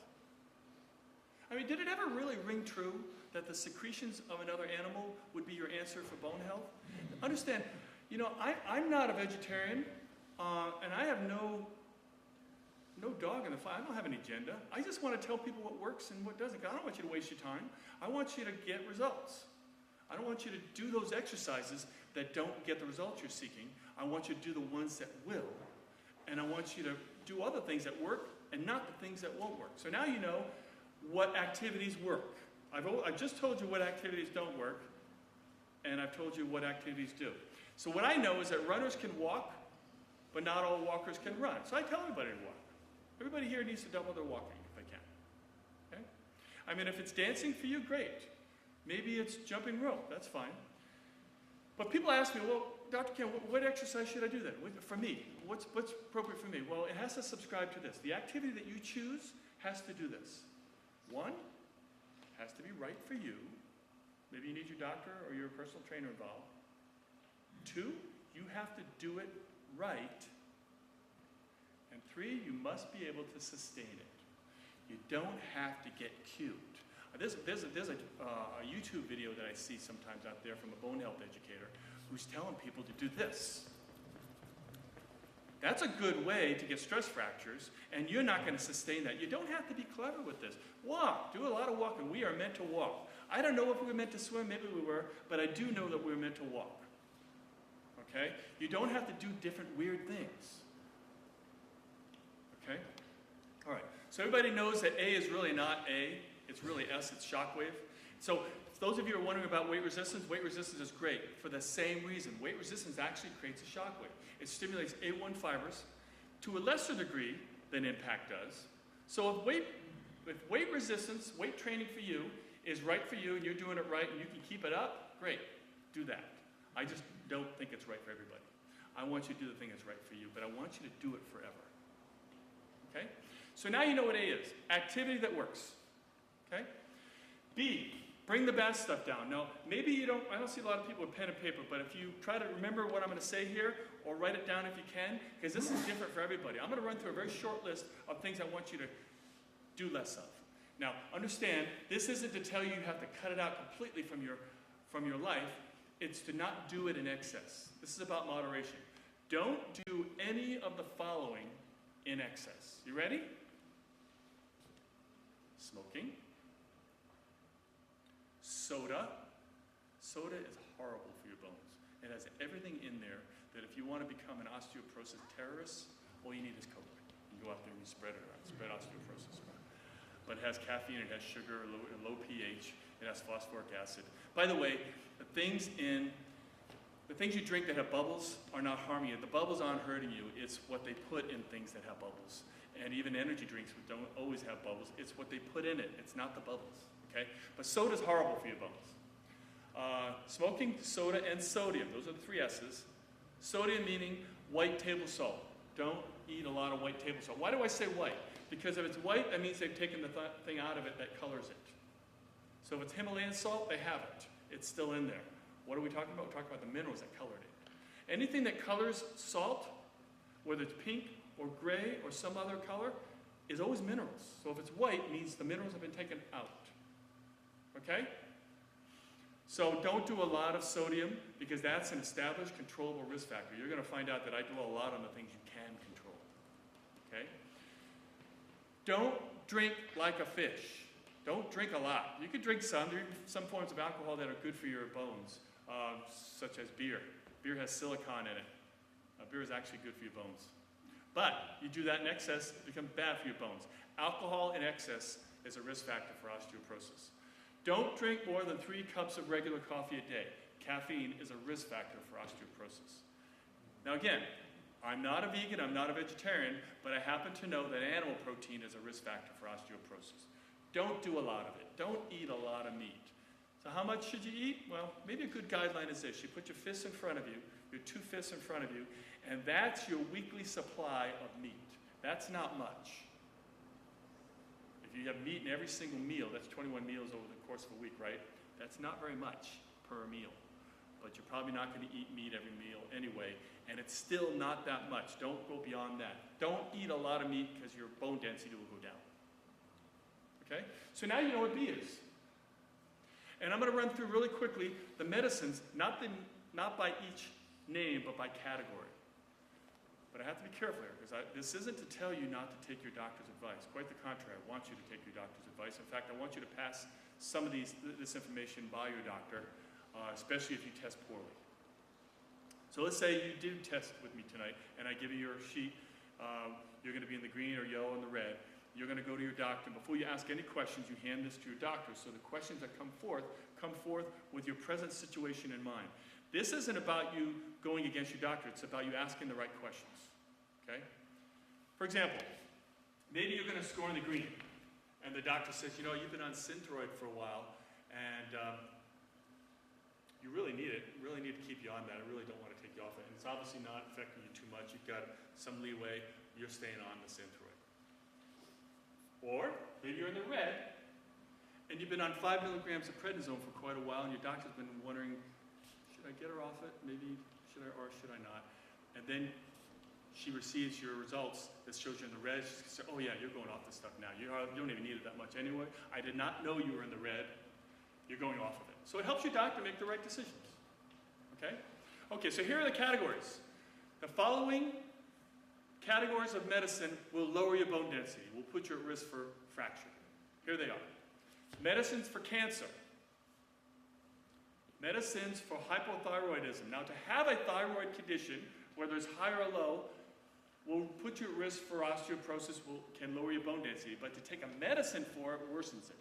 I mean, did it ever really ring true that the secretions of another animal would be your answer for bone health? Understand, you know, I'm not a vegetarian, and I have no dog in the fight. I don't have an agenda. I just want to tell people what works and what doesn't. I don't want you to waste your time. I want you to get results. I don't want you to do those exercises that don't get the results you're seeking. I want you to do the ones that will. And I want you to do other things that work and not the things that won't work. So now you know what activities work. I've just told you what activities don't work, and I've told you what activities do. So what I know is that runners can walk, but not all walkers can run. So I tell everybody to walk. Everybody here needs to double their walking if they can. Okay? I mean, if it's dancing for you, great. Maybe it's jumping rope, that's fine. But people ask me, well, Dr. Ken, what exercise should I do then? For me, what's appropriate for me? Well, it has to subscribe to this. The activity that you choose has to do this. One, has to be right for you. Maybe you need your doctor or your personal trainer involved. Two, you have to do it right. And three, you must be able to sustain it. You don't have to get cute. There's a YouTube video that I see sometimes out there from a bone health educator who's telling people to do this. That's a good way to get stress fractures, and you're not going to sustain that. You don't have to be clever with this. Walk. Do a lot of walking. We are meant to walk. I don't know if we were meant to swim. Maybe we were, but I do know that we were meant to walk. Okay? You don't have to do different weird things. Okay? All right. So everybody knows that A is really not A. It's really S. It's shockwave. So those of you who are wondering about weight resistance is great for the same reason. Weight resistance actually creates a shockwave. It stimulates A1 fibers to a lesser degree than impact does. So if weight resistance, weight training for you is right for you and you're doing it right and you can keep it up, great, do that. I just don't think it's right for everybody. I want you to do the thing that's right for you, but I want you to do it forever. Okay? So now you know what A is. Activity that works. Okay? B, bring the bad stuff down. Now, maybe I don't see a lot of people with pen and paper, but if you try to remember what I'm going to say here, or write it down if you can, because this is different for everybody. I'm going to run through a very short list of things I want you to do less of. Now, understand, this isn't to tell you you have to cut it out completely from your life. It's to not do it in excess. This is about moderation. Don't do any of the following in excess. You ready? Smoking. Soda. Soda is horrible for your bones. It has everything in there that if you want to become an osteoporosis terrorist, all you need is Coke. You go out there and you spread it around, spread osteoporosis around. But it has caffeine, it has sugar, low pH, it has phosphoric acid. By the way, the things you drink that have bubbles are not harming you. The bubbles aren't hurting you. It's what they put in things that have bubbles. And even energy drinks don't always have bubbles. It's what they put in it. It's not the bubbles. Okay? But soda's horrible for your bones. Smoking, soda, and sodium. Those are the three S's. Sodium meaning white table salt. Don't eat a lot of white table salt. Why do I say white? Because if it's white, that means they've taken the thing out of it that colors it. So if it's Himalayan salt, they have it. It's still in there. What are we talking about? We're talking about the minerals that colored it. Anything that colors salt, whether it's pink or gray or some other color, is always minerals. So if it's white, it means the minerals have been taken out. Okay? So don't do a lot of sodium because that's an established controllable risk factor. You're going to find out that I do a lot on the things you can control. Okay? Don't drink like a fish. Don't drink a lot. You could drink some. There are some forms of alcohol that are good for your bones, such as beer. Beer has silicon in it. Beer is actually good for your bones. But you do that in excess, it becomes bad for your bones. Alcohol in excess is a risk factor for osteoporosis. Don't drink more than 3 cups of regular coffee a day. Caffeine is a risk factor for osteoporosis. Now again, I'm not a vegan, I'm not a vegetarian, but I happen to know that animal protein is a risk factor for osteoporosis. Don't do a lot of it. Don't eat a lot of meat. So how much should you eat? Well, maybe a good guideline is this. You put your fists in front of you, your 2 fists in front of you, and that's your weekly supply of meat. That's not much. If you have meat in every single meal, that's 21 meals over the course of a week, right? That's not very much per meal. But you're probably not going to eat meat every meal anyway, and it's still not that much. Don't go beyond that. Don't eat a lot of meat because your bone density will go down. Okay? So now you know what B is. And I'm going to run through really quickly the medicines, not by each name, but by category. But I have to be careful here, because this isn't to tell you not to take your doctor's advice. Quite the contrary, I want you to take your doctor's advice. In fact, I want you to pass some of this information by your doctor, especially if you test poorly. So let's say you do test with me tonight, and I give you your sheet. You're going to be in the green or yellow and the red. You're going to go to your doctor. Before you ask any questions, you hand this to your doctor. So the questions that come forth with your present situation in mind. This isn't about you going against your doctor. It's about you asking the right questions. Okay? For example, maybe you're going to score in the green, and the doctor says, you know, you've been on Synthroid for a while, and you really need it. Really need to keep you on that. I really don't want to take you off it. And it's obviously not affecting you too much. You've got some leeway. You're staying on the Synthroid. Or maybe you're in the red, and you've been on 5 milligrams of prednisone for quite a while, and your doctor's been wondering, should I get her off it? Maybe should I or should I not? And then she receives your results that shows you in the red. She says, oh yeah, you're going off this stuff now. You don't even need it that much anyway. I did not know you were in the red. You're going off of it. So it helps your doctor make the right decisions. Okay? Okay, so here are the categories. The following categories of medicine will lower your bone density, will put you at risk for fracture. Here they are. Medicines for cancer. Medicines for hypothyroidism. Now, to have a thyroid condition, whether it's high or low, will put you at risk for osteoporosis, can lower your bone density. But to take a medicine for it worsens it,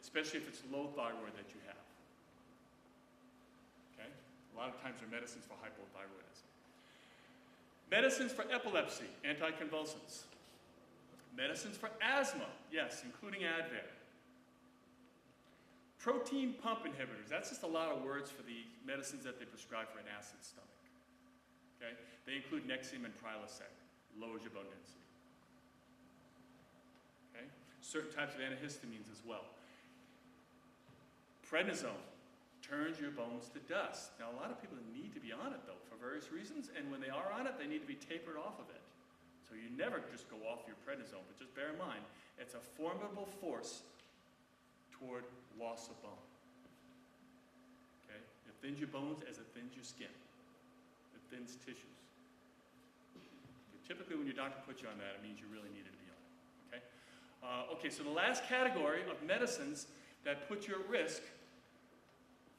especially if it's low thyroid that you have. Okay? A lot of times there are medicines for hypothyroidism. Medicines for epilepsy, anticonvulsants. Medicines for asthma, yes, including Advair. Protein pump inhibitors, that's just a lot of words for the medicines that they prescribe for an acid stomach. Okay? They include Nexium and Prilosec, lowers your bone density. Okay? Certain types of antihistamines as well. Prednisone turns your bones to dust. Now, a lot of people need to be on it, though, for various reasons, and when they are on it, they need to be tapered off of it. So you never just go off your prednisone, but just bear in mind, it's a formidable force toward loss of bone. Okay? It thins your bones as it thins your skin. It thins tissues. Typically, when your doctor puts you on that, it means you really needed to be on it. Okay? Okay, so the last category of medicines that put you at risk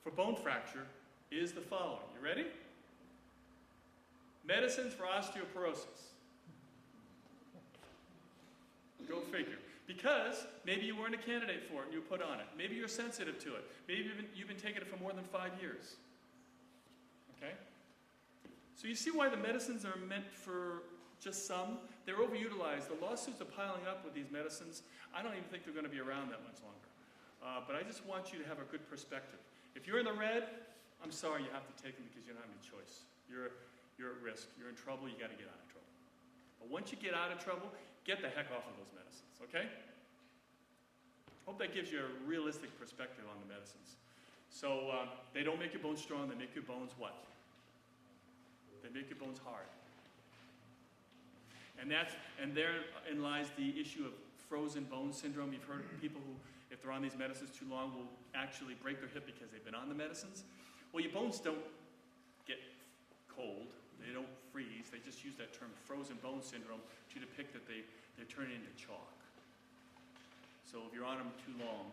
for bone fracture is the following. You ready? Medicines for osteoporosis. Go figure. Because maybe you weren't a candidate for it and you put on it. Maybe you're sensitive to it. Maybe you've been taking it for more than 5 years. Okay? So you see why the medicines are meant for just some? They're overutilized. The lawsuits are piling up with these medicines. I don't even think they're going to be around that much longer. But I just want you to have a good perspective. If you're in the red, I'm sorry you have to take them because you don't have any choice. You're at risk. You're in trouble. You got to get out of trouble. But once you get out of trouble, get the heck off of those medicines, okay? Hope that gives you a realistic perspective on the medicines. So they don't make your bones strong. They make your bones what? They make your bones hard. And therein lies the issue of frozen bone syndrome. You've heard of people who, if they're on these medicines too long, will actually break their hip because they've been on the medicines. Well, your bones don't get cold. They don't freeze. They just use that term frozen bone syndrome to depict that they're turning into chalk. So if you're on them too long,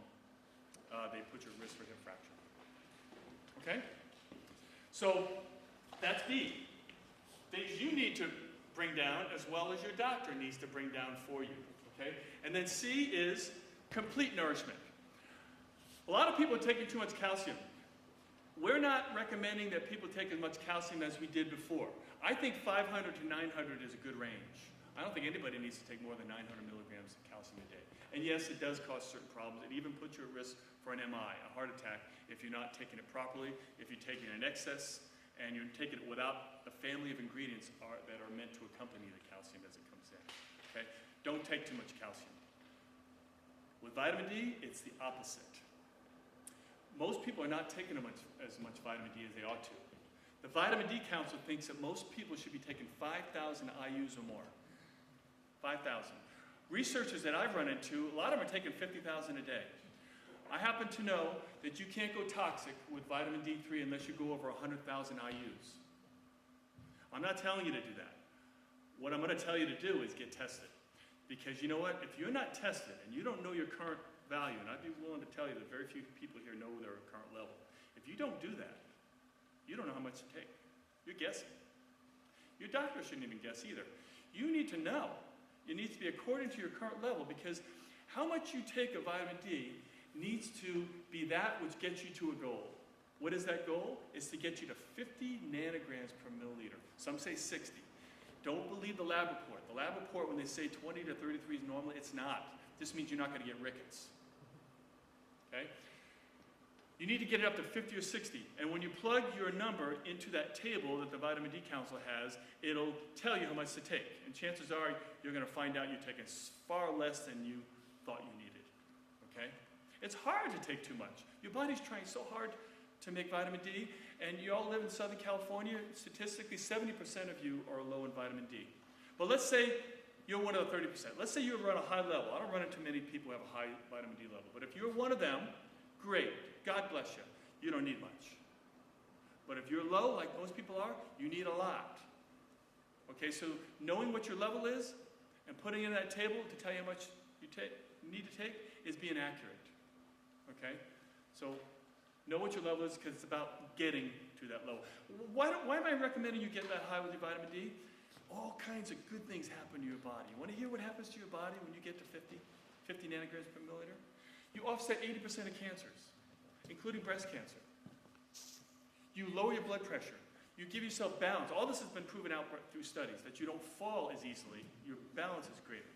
they put you at risk for hip fracture. Okay? So that's B. Things you need to bring down as well as your doctor needs to bring down for you. Okay? And then C is complete nourishment. A lot of people are taking too much calcium. We're not recommending that people take as much calcium as we did before. I think 500 to 900 is a good range. I don't think anybody needs to take more than 900 milligrams of calcium a day. And yes, it does cause certain problems. It even puts you at risk for an MI, a heart attack, if you're not taking it properly, if you're taking it in excess, and you're taking it without a family of ingredients that are meant to accompany the calcium as it comes in. Okay? Don't take too much calcium. With vitamin D, it's the opposite. Most people are not taking as much vitamin D as they ought to. The Vitamin D Council thinks that most people should be taking 5,000 IUs or more. 5,000. Researchers that I've run into, a lot of them are taking 50,000 a day. I happen to know that you can't go toxic with vitamin D3 unless you go over 100,000 IUs. I'm not telling you to do that. What I'm going to tell you to do is get tested. Because you know what? If you're not tested and you don't know your current value, and I'd be willing to tell you that very few people here know their current level. If you don't do that, you don't know how much to take. You're guessing. Your doctor shouldn't even guess either. You need to know. It needs to be according to your current level, because how much you take of vitamin D needs to be that which gets you to a goal. What is that goal? It's to get you to 50 nanograms per milliliter. Some say 60. Don't believe the lab report. The lab report, when they say 20 to 33 is normal, it's not. This means you're not going to get rickets. Okay? You need to get it up to 50 or 60. And when you plug your number into that table that the Vitamin D Council has, it'll tell you how much to take. And chances are you're going to find out you're taking far less than you thought you needed. Okay? It's hard to take too much. Your body's trying so hard to make vitamin D, and you all live in Southern California. Statistically, 70% of you are low in vitamin D. But let's say you're one of the 30%. Let's say you run a high level. I don't run into many people who have a high vitamin D level. But if you're one of them, great. God bless you. You don't need much. But if you're low, like most people are, you need a lot. Okay, so knowing what your level is and putting in that table to tell you how much you need to take is being accurate. Okay? So know what your level is, because it's about getting to that level. Why am I recommending you get that high with your vitamin D? All kinds of good things happen to your body. You want to hear what happens to your body when you get to 50 nanograms per milliliter? You offset 80% of cancers, including breast cancer. You lower your blood pressure. You give yourself balance. All this has been proven out through studies, that you don't fall as easily. Your balance is greater.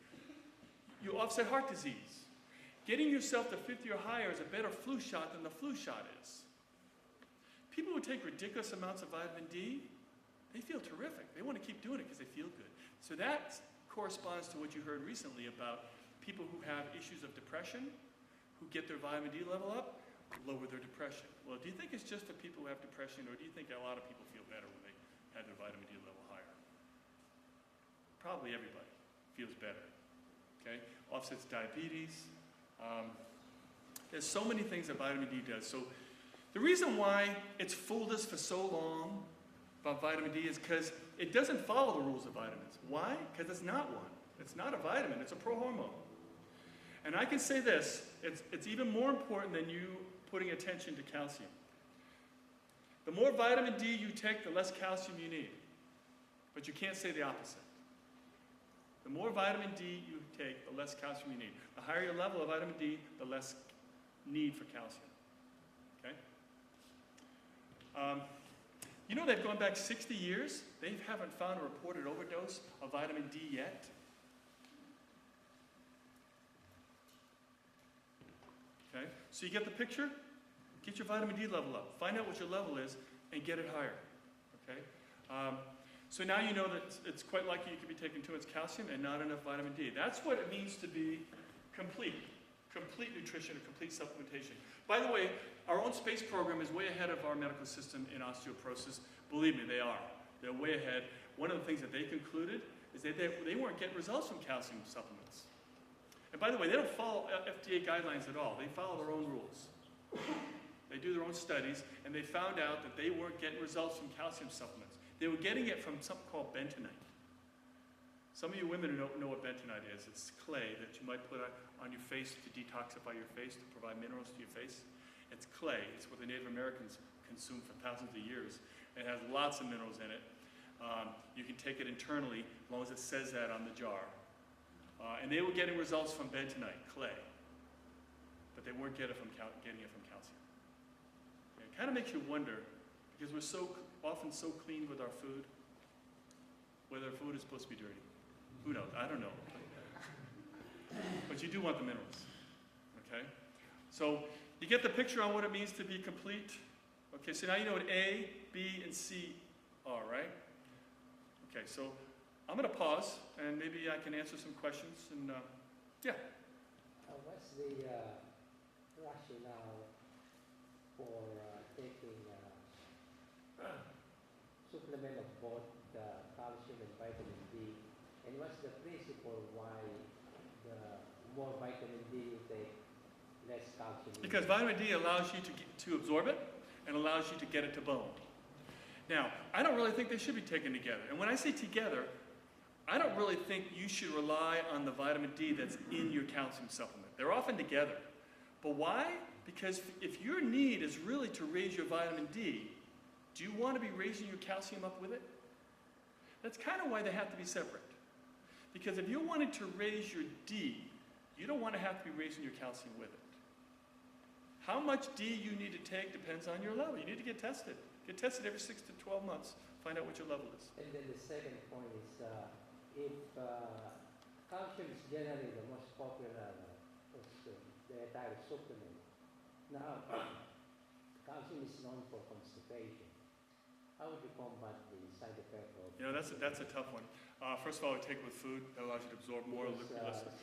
You offset heart disease. Getting yourself to 50 or higher is a better flu shot than the flu shot is. People who take ridiculous amounts of vitamin D, they feel terrific. They want to keep doing it because they feel good. So that corresponds to what you heard recently about people who have issues of depression, who get their vitamin D level up, lower their depression. Well, do you think it's just for people who have depression, or do you think a lot of people feel better when they have their vitamin D level higher? Probably everybody feels better. Okay? Offsets diabetes. There's so many things that vitamin D does. So the reason why it's fooled us for so long about vitamin D is because it doesn't follow the rules of vitamins. Why? Because it's not one. It's not a vitamin. It's a prohormone. And I can say this, it's even more important than you putting attention to calcium. The more vitamin D you take, the less calcium you need. But you can't say the opposite. The more vitamin D you take, the less calcium you need. The higher your level of vitamin D, the less need for calcium. Okay? You know they've gone back 60 years? They haven't found a reported overdose of vitamin D yet. Okay? So you get the picture? Get your vitamin D level up. Find out what your level is and get it higher. Okay? So now you know that it's quite likely you could be taking too much calcium and not enough vitamin D. That's what it means to be complete nutrition or complete supplementation. By the way, our own space program is way ahead of our medical system in osteoporosis. Believe me, they are. They're way ahead. One of the things that they concluded is that they weren't getting results from calcium supplements. And by the way, they don't follow FDA guidelines at all. They follow their own rules. They do their own studies, and they found out that they weren't getting results from calcium supplements. They were getting it from something called bentonite. Some of you women don't know what bentonite is. It's clay that you might put on your face to detoxify your face, to provide minerals to your face. It's clay. It's what the Native Americans consumed for thousands of years. It has lots of minerals in it. You can take it internally as long as it says that on the jar. And they were getting results from bentonite, clay. But they weren't getting it from calcium. It kind of makes you wonder, because we're so often so clean with our food, whether food is supposed to be dirty. Who knows? I don't know. But you do want the minerals. Okay? So you get the picture on what it means to be complete. Okay, so now you know what A, B, and C are, right? Okay, so I'm going to pause, and maybe I can answer some questions. And yeah. What's the rationale for taking supplement of both calcium and vitamin D? And what's the principle why the more vitamin D you take, less calcium? Because vitamin D allows you to absorb it and allows you to get it to bone. Now, I don't really think they should be taken together. And when I say together, I don't really think you should rely on the vitamin D that's in your calcium supplement. They're often together. But why? Because if your need is really to raise your vitamin D, do you want to be raising your calcium up with it? That's kind of why they have to be separate. Because if you wanted to raise your D, you don't want to have to be raising your calcium with it. How much D you need to take depends on your level. You need to get tested. Get tested every 6 to 12 months. Find out what your level is. And then the second point is, if calcium is generally the most popular dietary supplement. Now, calcium is known for constipation. How would you combat the side effect of? You know, that's a tough one. First of all, take it with food. That allows you to absorb more. It's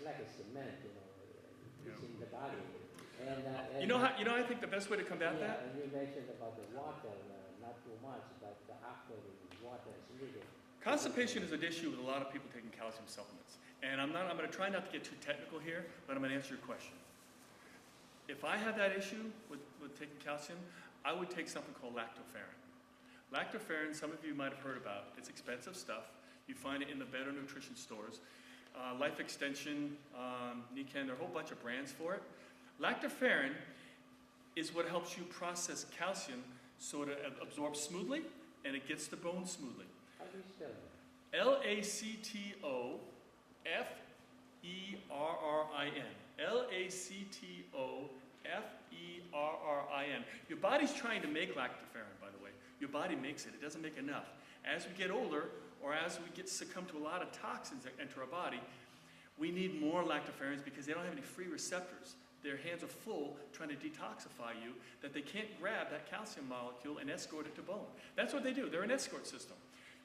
like a cement, it's in the body. And you know, I think the best way to combat that? And you mentioned about the water, not too much, but actually water is needed. Constipation is an issue with a lot of people taking calcium supplements. And I'm going to try not to get too technical here, but I'm going to answer your question. If I had that issue with taking calcium, I would take something called lactoferrin. Lactoferrin, some of you might have heard about. It's expensive stuff. You find it in the better nutrition stores. Life Extension, Niken, there are a whole bunch of brands for it. Lactoferrin is what helps you process calcium so it absorbs smoothly and it gets to bone smoothly. How do you spell it? Lactoferrin. Lactoferrin. Your body's trying to make lactoferrin, by the way. Your body makes it. It doesn't make enough. As we get older, or as we succumb to a lot of toxins that enter our body, we need more lactoferrins because they don't have any free receptors. Their hands are full trying to detoxify you that they can't grab that calcium molecule and escort it to bone. That's what they do. They're an escort system.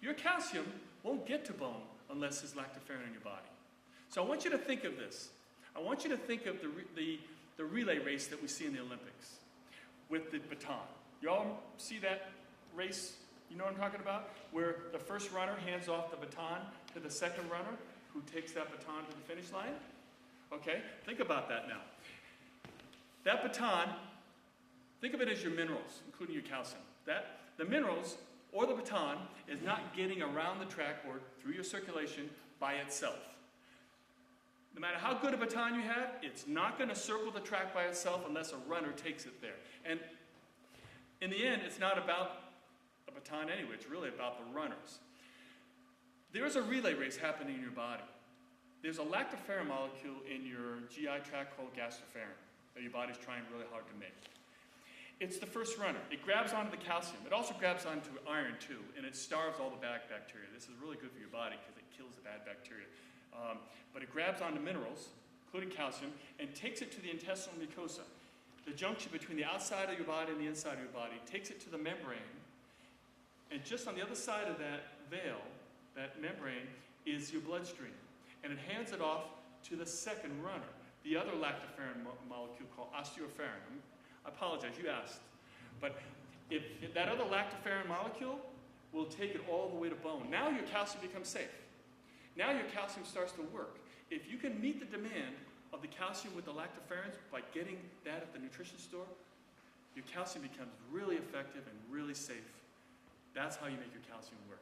Your calcium won't get to bone unless there's lactoferrin in your body. So I want you to think of this. I want you to think of the relay race that we see in the Olympics with the baton. You all see that race? You know what I'm talking about? Where the first runner hands off the baton to the second runner who takes that baton to the finish line? Okay, think about that now. That baton, think of it as your minerals, including your calcium. The minerals or the baton is not getting around the track or through your circulation by itself. No matter how good a baton you have, it's not going to circle the track by itself unless a runner takes it there. And in the end, it's not about a baton anyway. It's really about the runners. There's a relay race happening in your body. There's a lactoferrin molecule in your GI tract called gastroferrin that your body's trying really hard to make. It's the first runner. It grabs onto the calcium. It also grabs onto iron too, and it starves all the bad bacteria. This is really good for your body because it kills the bad bacteria. But it grabs onto minerals, including calcium, and takes it to the intestinal mucosa, the junction between the outside of your body and the inside of your body, takes it to the membrane, and just on the other side of that veil, that membrane, is your bloodstream. And it hands it off to the second runner, the other lactoferrin molecule called osteoporosis. I apologize, you asked. But if that other lactoferrin molecule will take it all the way to bone. Now your calcium becomes safe. Now your calcium starts to work. If you can meet the demand of the calcium with the lactoferrins by getting that at the nutrition store, your calcium becomes really effective and really safe. That's how you make your calcium work.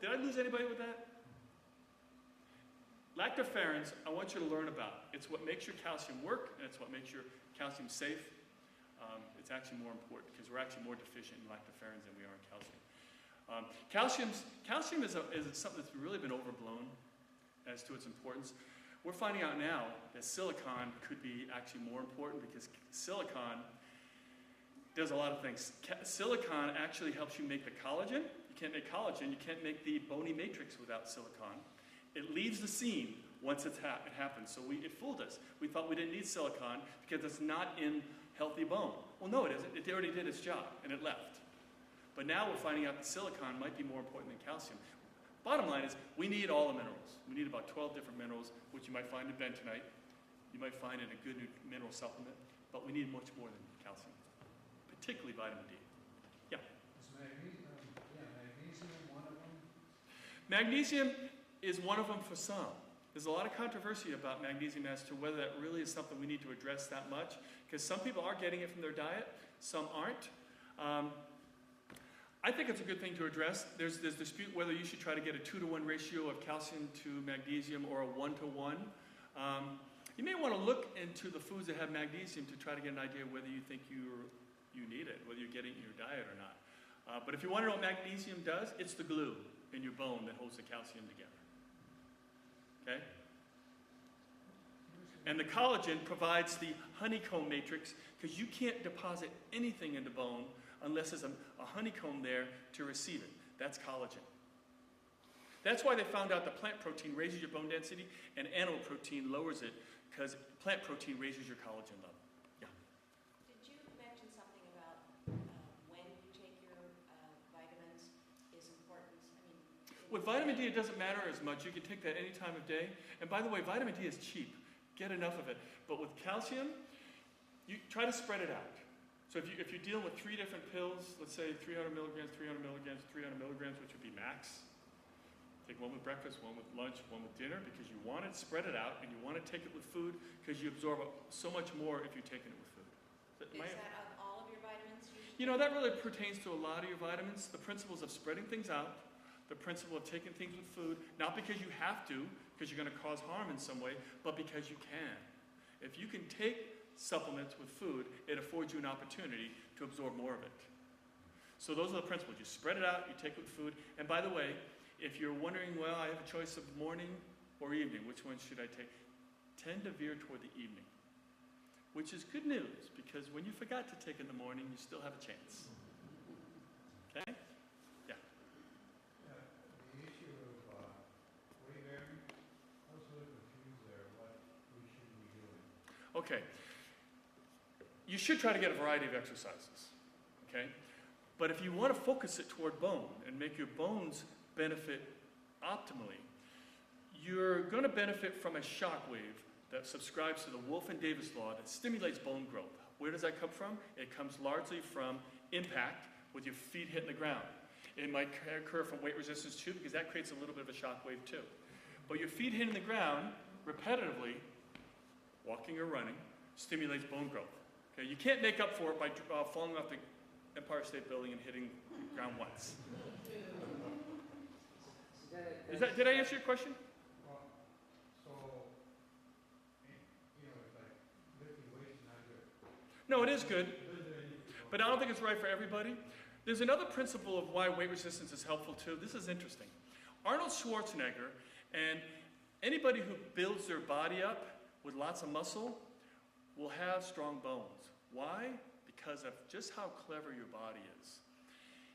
Did I lose anybody with that? Lactoferrins, I want you to learn about. It's what makes your calcium work, and it's what makes your calcium safe. It's actually more important because we're actually more deficient in lactoferrins than we are in calcium. Calcium is something that's really been overblown as to its importance. We're finding out now that silicon could be actually more important because silicon does a lot of things. Silicon actually helps you make the collagen. You can't make collagen, you can't make the bony matrix without silicon. It leaves the scene once it happens. So it fooled us. We thought we didn't need silicon because it's not in healthy bone. Well, no, it isn't. It already did its job, and it left. But now we're finding out that silicon might be more important than calcium. Bottom line is, we need all the minerals. We need about 12 different minerals, which you might find in bentonite. You might find in a good mineral supplement. But we need much more than calcium, particularly vitamin D. Yeah? Is magnesium one of them? Magnesium is one of them for some. There's a lot of controversy about magnesium as to whether that really is something we need to address that much, because some people are getting it from their diet, some aren't. I think it's a good thing to address. There's dispute whether you should try to get a 2-to-1 ratio of calcium to magnesium or a 1-to-1. You may want to look into the foods that have magnesium to try to get an idea whether you think you need it, whether you're getting it in your diet or not. But if you want to know what magnesium does, it's the glue in your bone that holds the calcium together. Okay? And the collagen provides the honeycomb matrix because you can't deposit anything in the bone unless there's a honeycomb there to receive it. That's collagen. That's why they found out that plant protein raises your bone density and animal protein lowers it, because plant protein raises your collagen level. Yeah. Did you mention something about when you take your vitamins is important? I mean, With vitamin D, it doesn't matter as much. You can take that any time of day. And by the way, vitamin D is cheap. Get enough of it. But with calcium, you try to spread it out. So if you're dealing with 3 different pills, let's say 300 milligrams, 300 milligrams, 300 milligrams, which would be max. Take one with breakfast, one with lunch, one with dinner, because you want to spread it out, and you want to take it with food, because you absorb so much more if you're taking it with food. is that of all of your vitamins? You know, that really pertains to a lot of your vitamins. The principles of spreading things out, the principle of taking things with food, not because you have to, because you're going to cause harm in some way, but because you can. If you can take supplements with food, it affords you an opportunity to absorb more of it. So those are the principles. You spread it out, you take it with food. And by the way, if you're wondering, well, I have a choice of morning or evening, which one should I take? Tend to veer toward the evening, which is good news, because when you forgot to take in the morning, you still have a chance. Okay? Yeah. The issue of weight bearing, I was a little confused there. What we should be doing? Okay. You should try to get a variety of exercises. Okay? But if you want to focus it toward bone and make your bones benefit optimally, you're going to benefit from a shock wave that subscribes to the Wolf and Davis law that stimulates bone growth. Where does that come from? It comes largely from impact with your feet hitting the ground. It might occur from weight resistance too, because that creates a little bit of a shock wave too. But your feet hitting the ground repetitively, walking or running, stimulates bone growth. Okay? You can't make up for it by falling off the Empire State Building and hitting the ground once. Did I answer your question? Well, so, you know, it's like lifting weights not good. No, it is good, but I don't think it's right for everybody. There's another principle of why weight resistance is helpful too. This is interesting. Arnold Schwarzenegger and anybody who builds their body up with lots of muscle will have strong bones. Why? Because of just how clever your body is.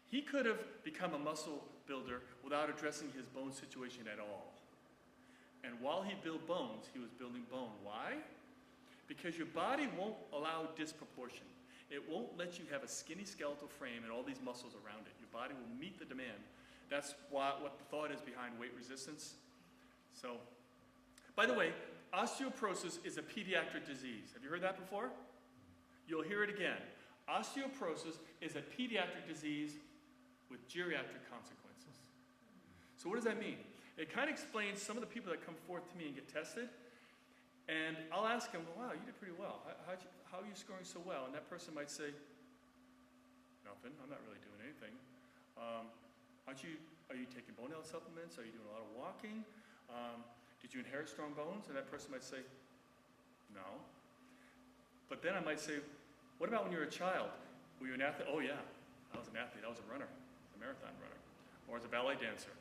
He could have become a muscle builder without addressing his bone situation at all. And while he built bones, he was building bone. Why? Because your body won't allow disproportion. It won't let you have a skinny skeletal frame and all these muscles around it. Your body will meet the demand. That's what the thought is behind weight resistance. So, by the way, osteoporosis is a pediatric disease. Have you heard that before? You'll hear it again. Osteoporosis is a pediatric disease with geriatric consequences. So what does that mean? It kind of explains some of the people that come forth to me and get tested, and I'll ask them, wow, you did pretty well. How are you scoring so well? And that person might say, nothing, I'm not really doing anything. Are you taking bone health supplements? Are you doing a lot of walking? Did you inherit strong bones? And that person might say, no. But then I might say, what about when you were a child? Were you an athlete? Oh yeah, I was an athlete. I was a runner, a marathon runner, or as a ballet dancer.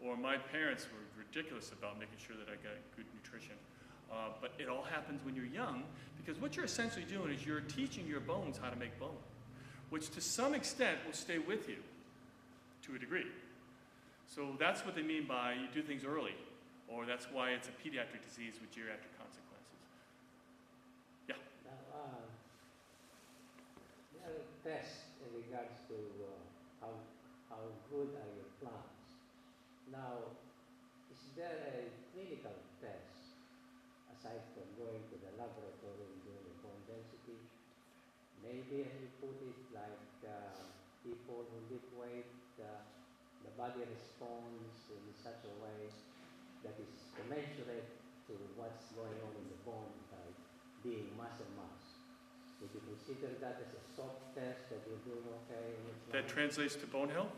Or my parents were ridiculous about making sure that I got good nutrition. But it all happens when you're young, because what you're essentially doing is you're teaching your bones how to make bone, which to some extent will stay with you to a degree. So that's what they mean by you do things early, or that's why it's a pediatric disease with geriatric consequences. Yeah? Now, there are tests in regards to how good are your plants. Now, is there a clinical test, aside from going to the laboratory and doing the bone density? Maybe you put it like people who lift weight, the body responds in such a way that is commensurate to what's going on in the bone by being muscle mass. Would you consider that as a soft test that you're doing okay in your plan? That translates to bone health?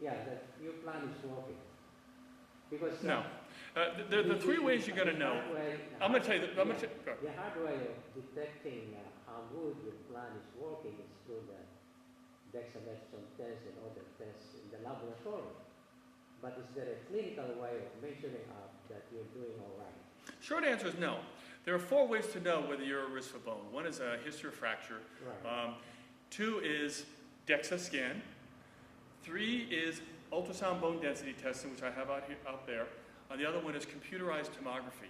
Yeah, that your plan is working. Because No. The three ways you're going to know. I'm going to tell you. Go. The hard way of detecting how good your plan is working is through the dexamethasone test and other tests in the laboratory. But is there a clinical way of measuring up that you're doing all right? Short answer is no. There are 4 ways to know whether you're at risk for bone. 1 is a history of fracture. Right. 2 is DEXA scan. 3 is ultrasound bone density testing, which I have out there. And the other one is computerized tomography.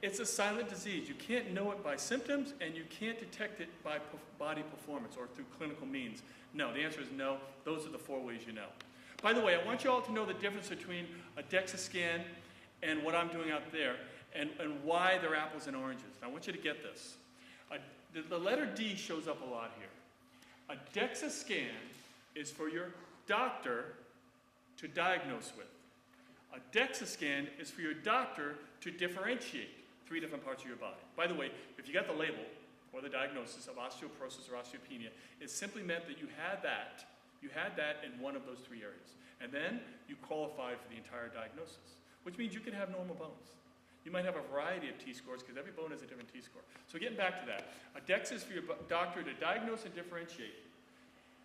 It's a silent disease. You can't know it by symptoms, and you can't detect it by body performance or through clinical means. No, the answer is no. Those are the 4 ways you know. By the way, I want you all to know the difference between a DEXA scan and what I'm doing out there, and why they're apples and oranges. And I want you to get this. The letter D shows up a lot here. A DEXA scan is for your doctor to diagnose with. A DEXA scan is for your doctor to differentiate 3 different parts of your body. By the way, if you got the label or the diagnosis of osteoporosis or osteopenia, it simply meant that you had that in one of those 3 areas. And then you qualified for the entire diagnosis, which means you can have normal bones. You might have a variety of T-scores because every bone has a different T-score. So getting back to that, a DEXA is for your doctor to diagnose and differentiate.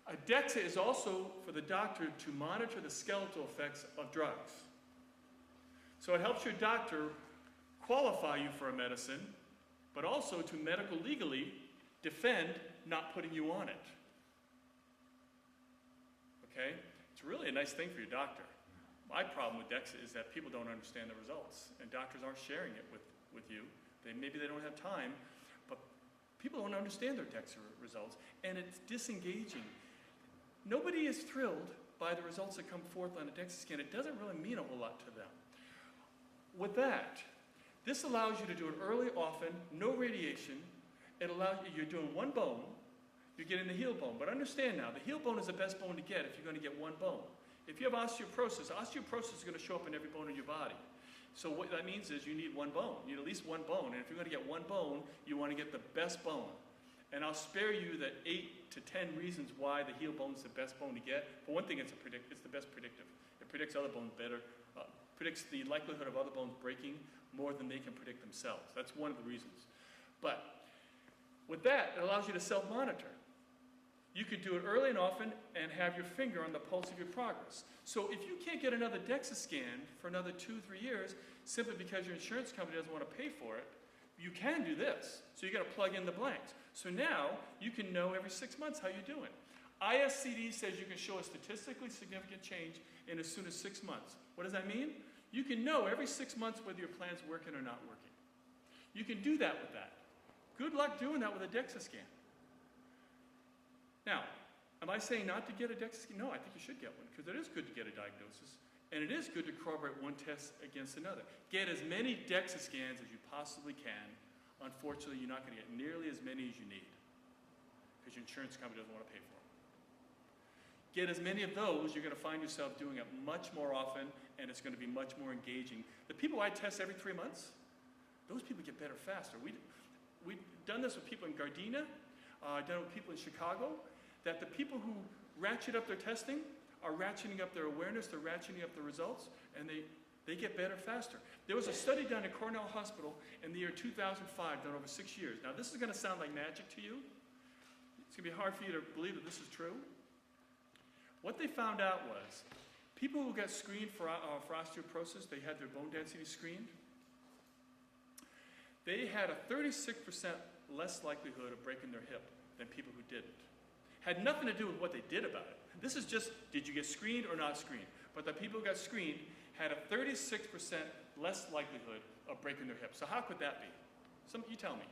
A DEXA is also for the doctor to monitor the skeletal effects of drugs. So it helps your doctor qualify you for a medicine, but also to medical legally defend not putting you on it. Okay? It's really a nice thing for your doctor. My problem with DEXA is that people don't understand the results, and doctors aren't sharing it with you. Maybe they don't have time, but people don't understand their DEXA results, and it's disengaging. Nobody is thrilled by the results that come forth on a DEXA scan. It doesn't really mean a whole lot to them. With that, this allows you to do it early, often, no radiation. It allows you, you're doing 1 bone, you're getting the heel bone. But understand now, the heel bone is the best bone to get if you're going to get 1 bone. If you have osteoporosis is going to show up in every bone in your body. So what that means is you need 1 bone. You need at least 1 bone. And if you're going to get 1 bone, you want to get the best bone. And I'll spare you the 8 to 10 reasons why the heel bone is the best bone to get. For one thing, it's the best predictive. It predicts other bones better, predicts the likelihood of other bones breaking more than they can predict themselves. That's one of the reasons. But with that, it allows you to self-monitor. You could do it early and often and have your finger on the pulse of your progress. So if you can't get another DEXA scan for another 2-3 years, simply because your insurance company doesn't want to pay for it, you can do this. So you got to plug in the blanks. So now you can know every 6 months how you're doing. ISCD says you can show a statistically significant change in as soon as 6 months. What does that mean? You can know every 6 months whether your plan's working or not working. You can do that with that. Good luck doing that with a DEXA scan. Now, am I saying not to get a DEXA scan? No, I think you should get one, because it is good to get a diagnosis, and it is good to corroborate one test against another. Get as many DEXA scans as you possibly can. Unfortunately, you're not going to get nearly as many as you need, because your insurance company doesn't want to pay for them. Get as many of those, you're going to find yourself doing it much more often, and it's going to be much more engaging. The people I test every 3 months, those people get better faster. We've done this with people in Gardena, done it with people in Chicago, that the people who ratchet up their testing are ratcheting up their awareness, they're ratcheting up their results, and They get better faster. There was a study done at Cornell Hospital in the year 2005, done over 6 years. Now, this is going to sound like magic to you. It's going to be hard for you to believe that this is true. What they found out was people who got screened for osteoporosis, they had their bone density screened, they had a 36% less likelihood of breaking their hip than people who didn't. Had nothing to do with what they did about it. This is just, did you get screened or not screened? But the people who got screened had a 36% less likelihood of breaking their hip. So how could that be? You tell me.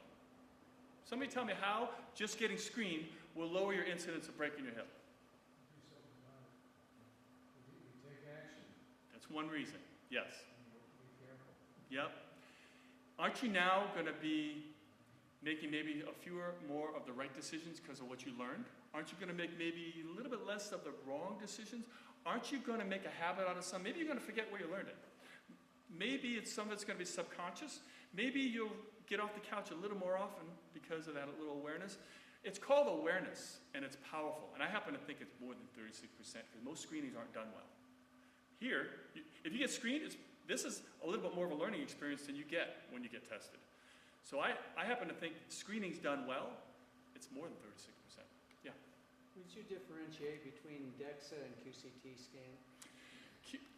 Somebody tell me how just getting screened will lower your incidence of breaking your hip. Do something about it. You take action. That's one reason, yes. Be careful. Yep. Aren't you now going to be making maybe a fewer more of the right decisions because of what you learned? Aren't you going to make maybe a little bit less of the wrong decisions? Aren't you going to make a habit out of some? Maybe you're going to forget where you learned it. Maybe some of it's going to be subconscious. Maybe you'll get off the couch a little more often because of that little awareness. It's called awareness, and it's powerful. And I happen to think it's more than 36% because most screenings aren't done well. Here, if you get screened, this is a little bit more of a learning experience than you get when you get tested. So I happen to think screening's done well, it's more than 36%. Yeah? Would you differentiate between DEXA and QCT scan?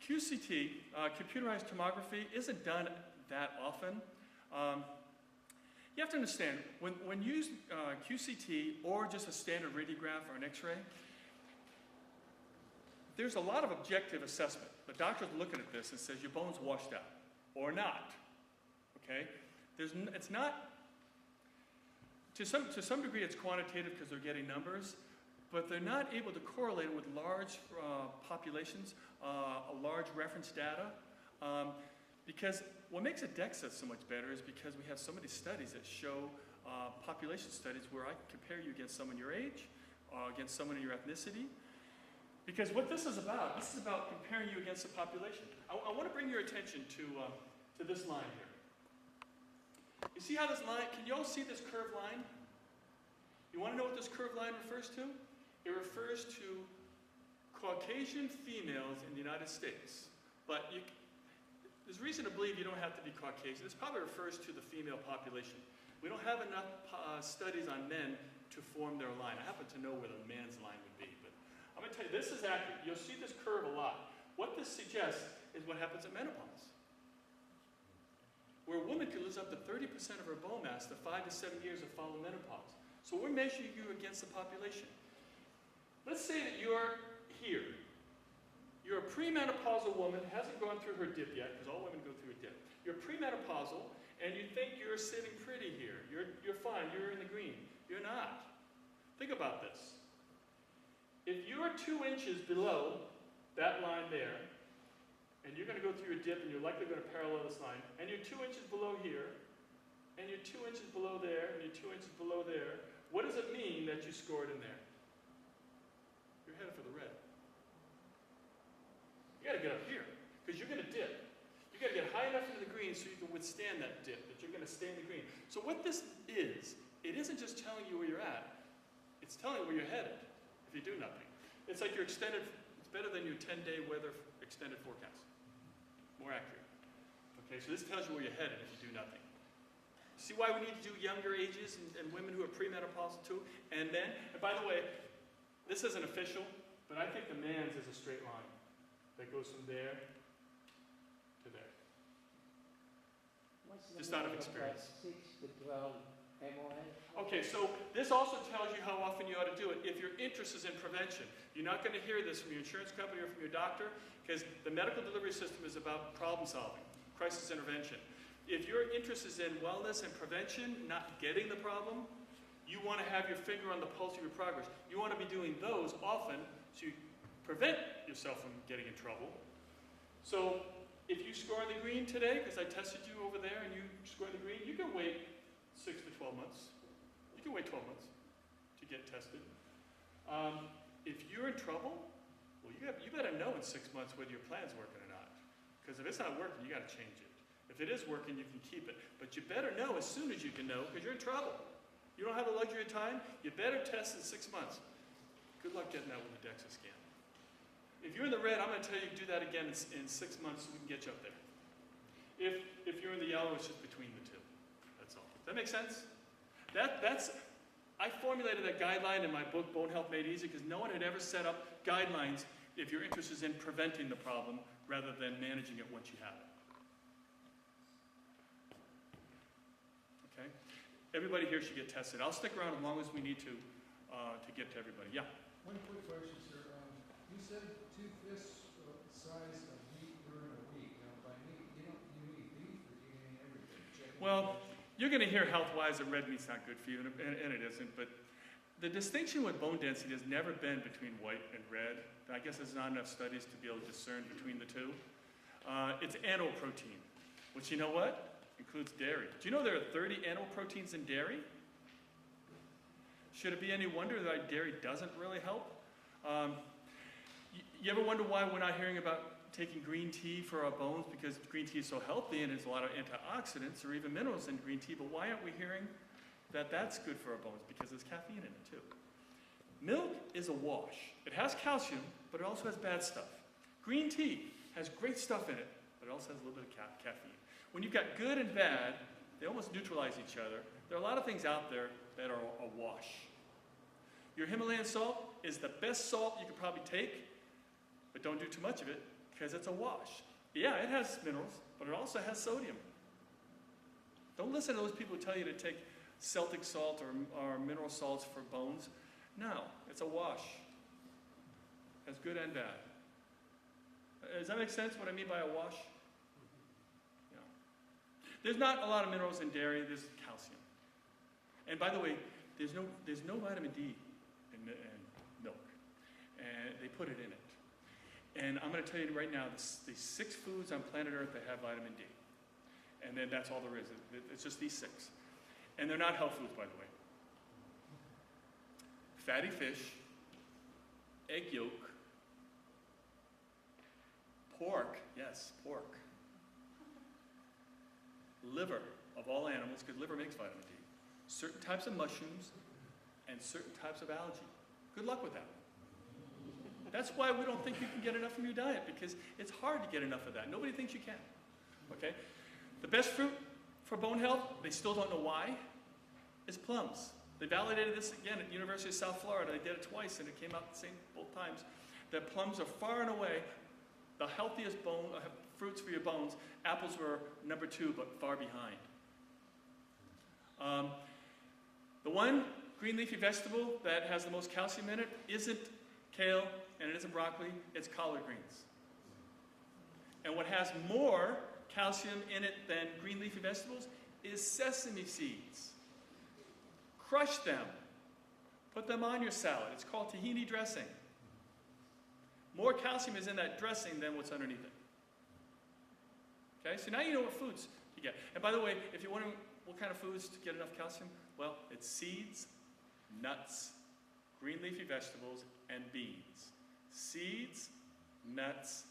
QCT, computerized tomography, isn't done that often. You have to understand, when you use QCT or just a standard radiograph or an X-ray, there's a lot of objective assessment. The doctor's looking at this and says your bone's washed out, or not. Okay? It's not, to some degree it's quantitative because they're getting numbers, but they're not able to correlate it with large populations, a large reference data. Because what makes a DEXA so much better is because we have so many studies that show, population studies where I can compare you against someone your age, against someone in your ethnicity. Because what this is about comparing you against the population. I want to bring your attention to this line here. You see how this line, can you all see this curved line? You want to know what this curved line refers to? It refers to Caucasian females in the United States. But there's reason to believe you don't have to be Caucasian. This probably refers to the female population. We don't have enough studies on men to form their line. I happen to know where the man's line would be, but I'm going to tell you, this is accurate. You'll see this curve a lot. What this suggests is what happens at menopause, where a woman can lose up to 30% of her bone mass the 5 to 7 years of following menopause. So we're measuring you against the population. Let's say that you're here. You're a premenopausal woman, hasn't gone through her dip yet, because all women go through a dip. You're premenopausal, and you think you're sitting pretty here. You're fine, you're in the green. You're not. Think about this. If you're 2 inches below that line there, and you're going to go through a dip, and you're likely going to parallel this line, and you're 2 inches below here, and you're 2 inches below there, and you're 2 inches below there, what does it mean that you scored in there? You're headed for the red. You got to get up here, because you're going to dip. You got to get high enough into the green so you can withstand that dip, that you're going to stay in the green. So what this is, it isn't just telling you where you're at, it's telling you where you're headed if you do nothing. It's like your extended, it's better than your 10-day weather extended forecast. More accurate. Okay, so this tells you where you're headed if you do nothing. See why we need to do younger ages and women who are premenopausal too, and men? And by the way, this isn't official, but I think the man's is a straight line that goes from there to there. What's the Just out of meaning experience. that 6 to 12 MOS? Okay, so this also tells you how often you ought to do it. If your interest is in prevention, you're not going to hear this from your insurance company or from your doctor, because the medical delivery system is about problem solving, crisis intervention. If your interest is in wellness and prevention, not getting the problem, you want to have your finger on the pulse of your progress. You want to be doing those often so you prevent yourself from getting in trouble. So if you score in the green today, because I tested you over there and you score in the green, you can wait 6 to 12 months. You can wait 12 months to get tested. If you're in trouble, well, you better know in 6 months whether your plan's working or not. Because if it's not working, you got to change it. If it is working, you can keep it. But you better know as soon as you can know, because you're in trouble. You don't have the luxury of time, you better test in 6 months. Good luck getting that with a DEXA scan. If you're in the red, I'm going to tell you to do that again in 6 months so we can get you up there. If you're in the yellow, it's just between the two. That's all. Does that make sense? I formulated that guideline in my book, Bone Health Made Easy, because no one had ever set up guidelines if your interest is in preventing the problem rather than managing it once you have it. Okay? Everybody here should get tested. I'll stick around as long as we need to get to everybody. Yeah? One quick question, sir. You said 2 fists size of meat during a week. Now, by meat, you eat beef or do you eat everything? Chicken, Well, fish? you're going to hear health-wise that red meat's not good for you, and it isn't, but the distinction with bone density has never been between white and red. I guess there's not enough studies to be able to discern between the two. It's animal protein, which, you know what? Includes dairy. Do you know there are 30 animal proteins in dairy? Should it be any wonder that dairy doesn't really help? You ever wonder why we're not hearing about taking green tea for our bones? Because green tea is so healthy and there's a lot of antioxidants or even minerals in green tea, but why aren't we hearing that that's good for our bones? Because there's caffeine in it too. Milk is a wash. It has calcium, but it also has bad stuff. Green tea has great stuff in it, but it also has a little bit of caffeine. When you've got good and bad, they almost neutralize each other. There are a lot of things out there that are a wash. Your Himalayan salt is the best salt you could probably take, but don't do too much of it because it's a wash. Yeah, it has minerals, but it also has sodium. Don't listen to those people who tell you to take Celtic salt or mineral salts for bones. No, it's a wash. It's good and bad. Does that make sense, what I mean by a wash? Yeah. There's not a lot of minerals in dairy. There's calcium. And by the way, there's no vitamin D in milk. And they put it in it. And I'm going to tell you right now, the 6 foods on planet Earth that have vitamin D. And then that's all there is. It's just these 6. And they're not health foods, by the way. Fatty fish, egg yolk, pork, yes, pork, liver of all animals, because liver makes vitamin D, certain types of mushrooms, and certain types of algae. Good luck with that. That's why we don't think you can get enough from your diet, because it's hard to get enough of that. Nobody thinks you can. Okay? The best fruit for bone health, they still don't know why, is plums. They validated this again at the University of South Florida. They did it twice, and it came out the same both times. That plums are far and away the healthiest fruits for your bones. Apples were number 2, but far behind. The one green leafy vegetable that has the most calcium in it isn't kale, and it isn't broccoli, it's collard greens. And what has more calcium in it than green leafy vegetables is sesame seeds. Crush them. Put them on your salad. It's called tahini dressing. More calcium is in that dressing than what's underneath it. Okay, so now you know what foods to get. And by the way, if you're wondering what kind of foods to get enough calcium, well, it's seeds, nuts, green leafy vegetables, and beans. Seeds, nuts,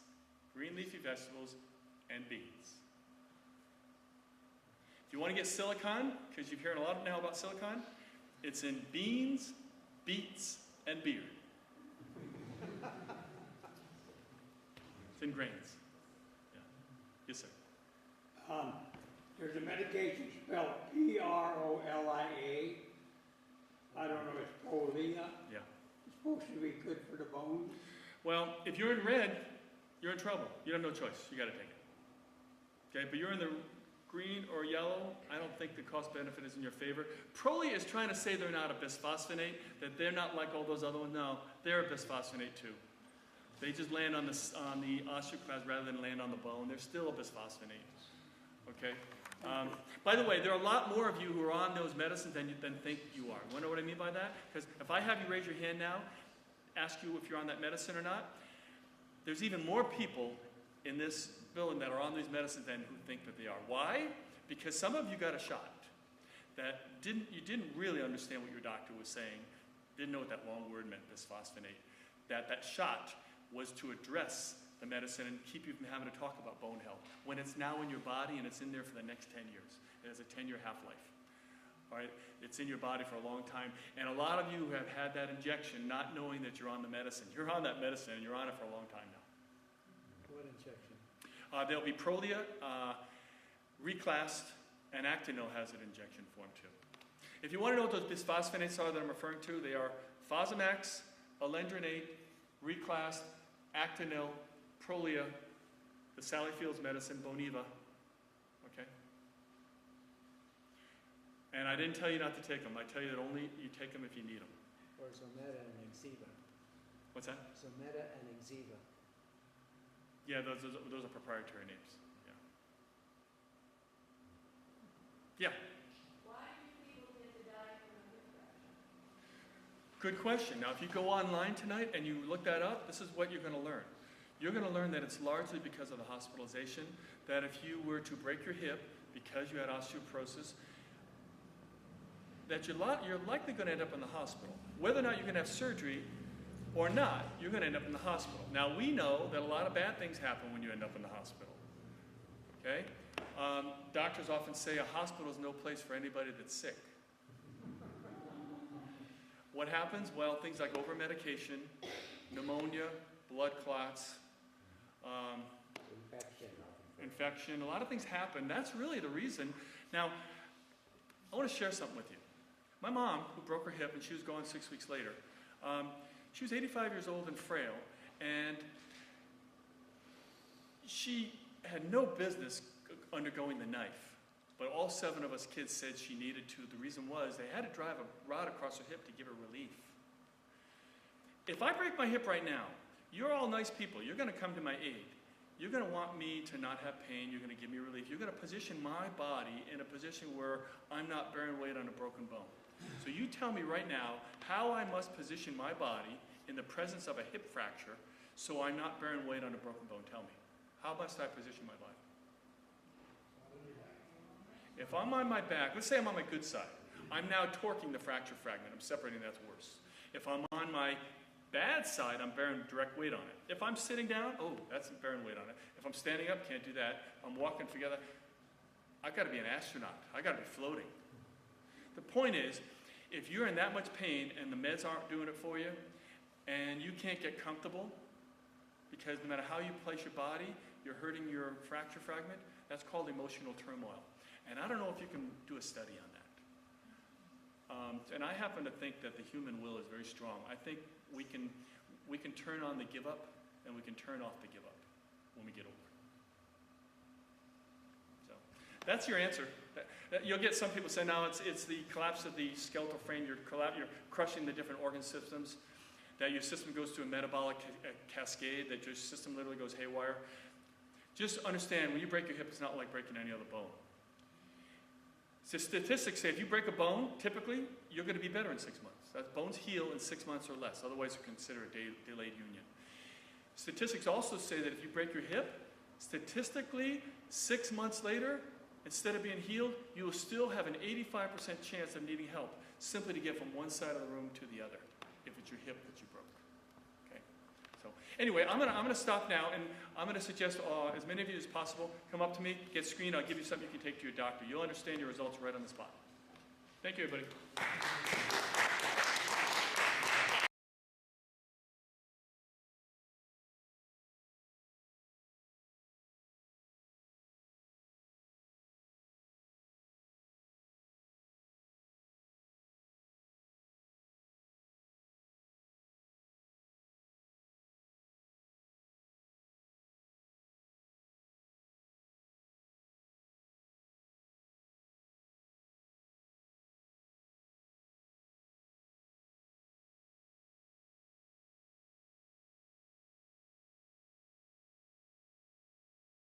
green leafy vegetables, and beans. If you want to get silicon, because you've heard a lot now about silicon, it's in beans, beets, and beer. It's in grains. Yeah. Yes, sir. There's a medication spelled Prolia. I don't know, it's Prolia. Yeah. It's supposed to be good for the bones. Well, if you're in red, you're in trouble. You have no choice. You got to take it. Okay, but you're in the green or yellow, I don't think the cost benefit is in your favor. Prolia is trying to say they're not a bisphosphonate, that they're not like all those other ones. No, they're a bisphosphonate too. They just land on the osteoclast rather than land on the bone. They're still a bisphosphonate. Okay. By the way, there are a lot more of you who are on those medicines than think you are. You know what I mean by that? Because if I have you raise your hand now, ask you if you're on that medicine or not, there's even more people in this building that are on these medicines than who think that they are. Why? Because some of you got a shot that you didn't really understand what your doctor was saying, didn't know what that long word meant, bisphosphonate. That shot was to address the medicine and keep you from having to talk about bone health when it's now in your body and it's in there for the next 10 years. It has a 10-year half-life. All right? It's in your body for a long time. And a lot of you have had that injection not knowing that you're on the medicine. You're on that medicine and you're on it for a long time now. What injection? There'll be Prolia. reclassed, and Actonil has an injection form too. If you want to know what those bisphosphonates are that I'm referring to, they are Fosamax, alendronate, reclassed, Actonil, Prolia, the Sally Fields medicine, Boniva. Okay? And I didn't tell you not to take them. I tell you that only you take them if you need them. Or Zometa and Exeva. What's that? Zometa and Exeva. Yeah, those are proprietary names. Yeah. Yeah. Why do people tend to die from a hip fracture? Good question. Now, if you go online tonight and you look that up, this is what you're going to learn. You're going to learn that it's largely because of the hospitalization, that if you were to break your hip because you had osteoporosis, that you're likely going to end up in the hospital. Whether or not you're going to have surgery or not, you're going to end up in the hospital. Now, we know that a lot of bad things happen when you end up in the hospital. Okay? Doctors often say a hospital is no place for anybody that's sick. What happens? Well, things like over-medication, pneumonia, blood clots, infection, a lot of things happen. That's really the reason. Now, I want to share something with you. My mom, who broke her hip and she was gone 6 weeks later, she was 85 years old and frail, and she had no business undergoing the knife, but all 7 of us kids said she needed to. The reason was they had to drive a rod across her hip to give her relief. If I break my hip right now, you're all nice people. You're going to come to my aid. You're going to want me to not have pain. You're going to give me relief. You're going to position my body in a position where I'm not bearing weight on a broken bone. So you tell me right now how I must position my body in the presence of a hip fracture so I'm not bearing weight on a broken bone. Tell me. How must I position my body? If I'm on my back, let's say I'm on my good side. I'm now torquing the fracture fragment. I'm separating, that's worse. If I'm on my bad side, I'm bearing direct weight on it. If I'm sitting down, oh, that's bearing weight on it. If I'm standing up, can't do that. I'm walking together. I've got to be an astronaut. I've got to be floating. The point is, if you're in that much pain and the meds aren't doing it for you, and you can't get comfortable, because no matter how you place your body, you're hurting your fracture fragment, that's called emotional turmoil. And I don't know if you can do a study on that. And I happen to think that the human will is very strong. I think we can turn on the give up, and we can turn off the give up when we get older. So that's your answer. You'll get some people say, no, it's the collapse of the skeletal frame. You're crushing the different organ systems, that your system goes through a metabolic cascade, that your system literally goes haywire. Just understand, when you break your hip, it's not like breaking any other bone. So statistics say if you break a bone, typically, you're going to be better in 6 months. That bones heal in 6 months or less. Otherwise, you consider a delayed union. Statistics also say that if you break your hip, statistically, 6 months later, instead of being healed, you will still have an 85% chance of needing help, simply to get from one side of the room to the other, if it's your hip that you broke. Okay? So anyway, I'm gonna stop now, and I'm gonna suggest as many of you as possible come up to me, get screened. I'll give you something you can take to your doctor. You'll understand your results right on the spot. Thank you, everybody.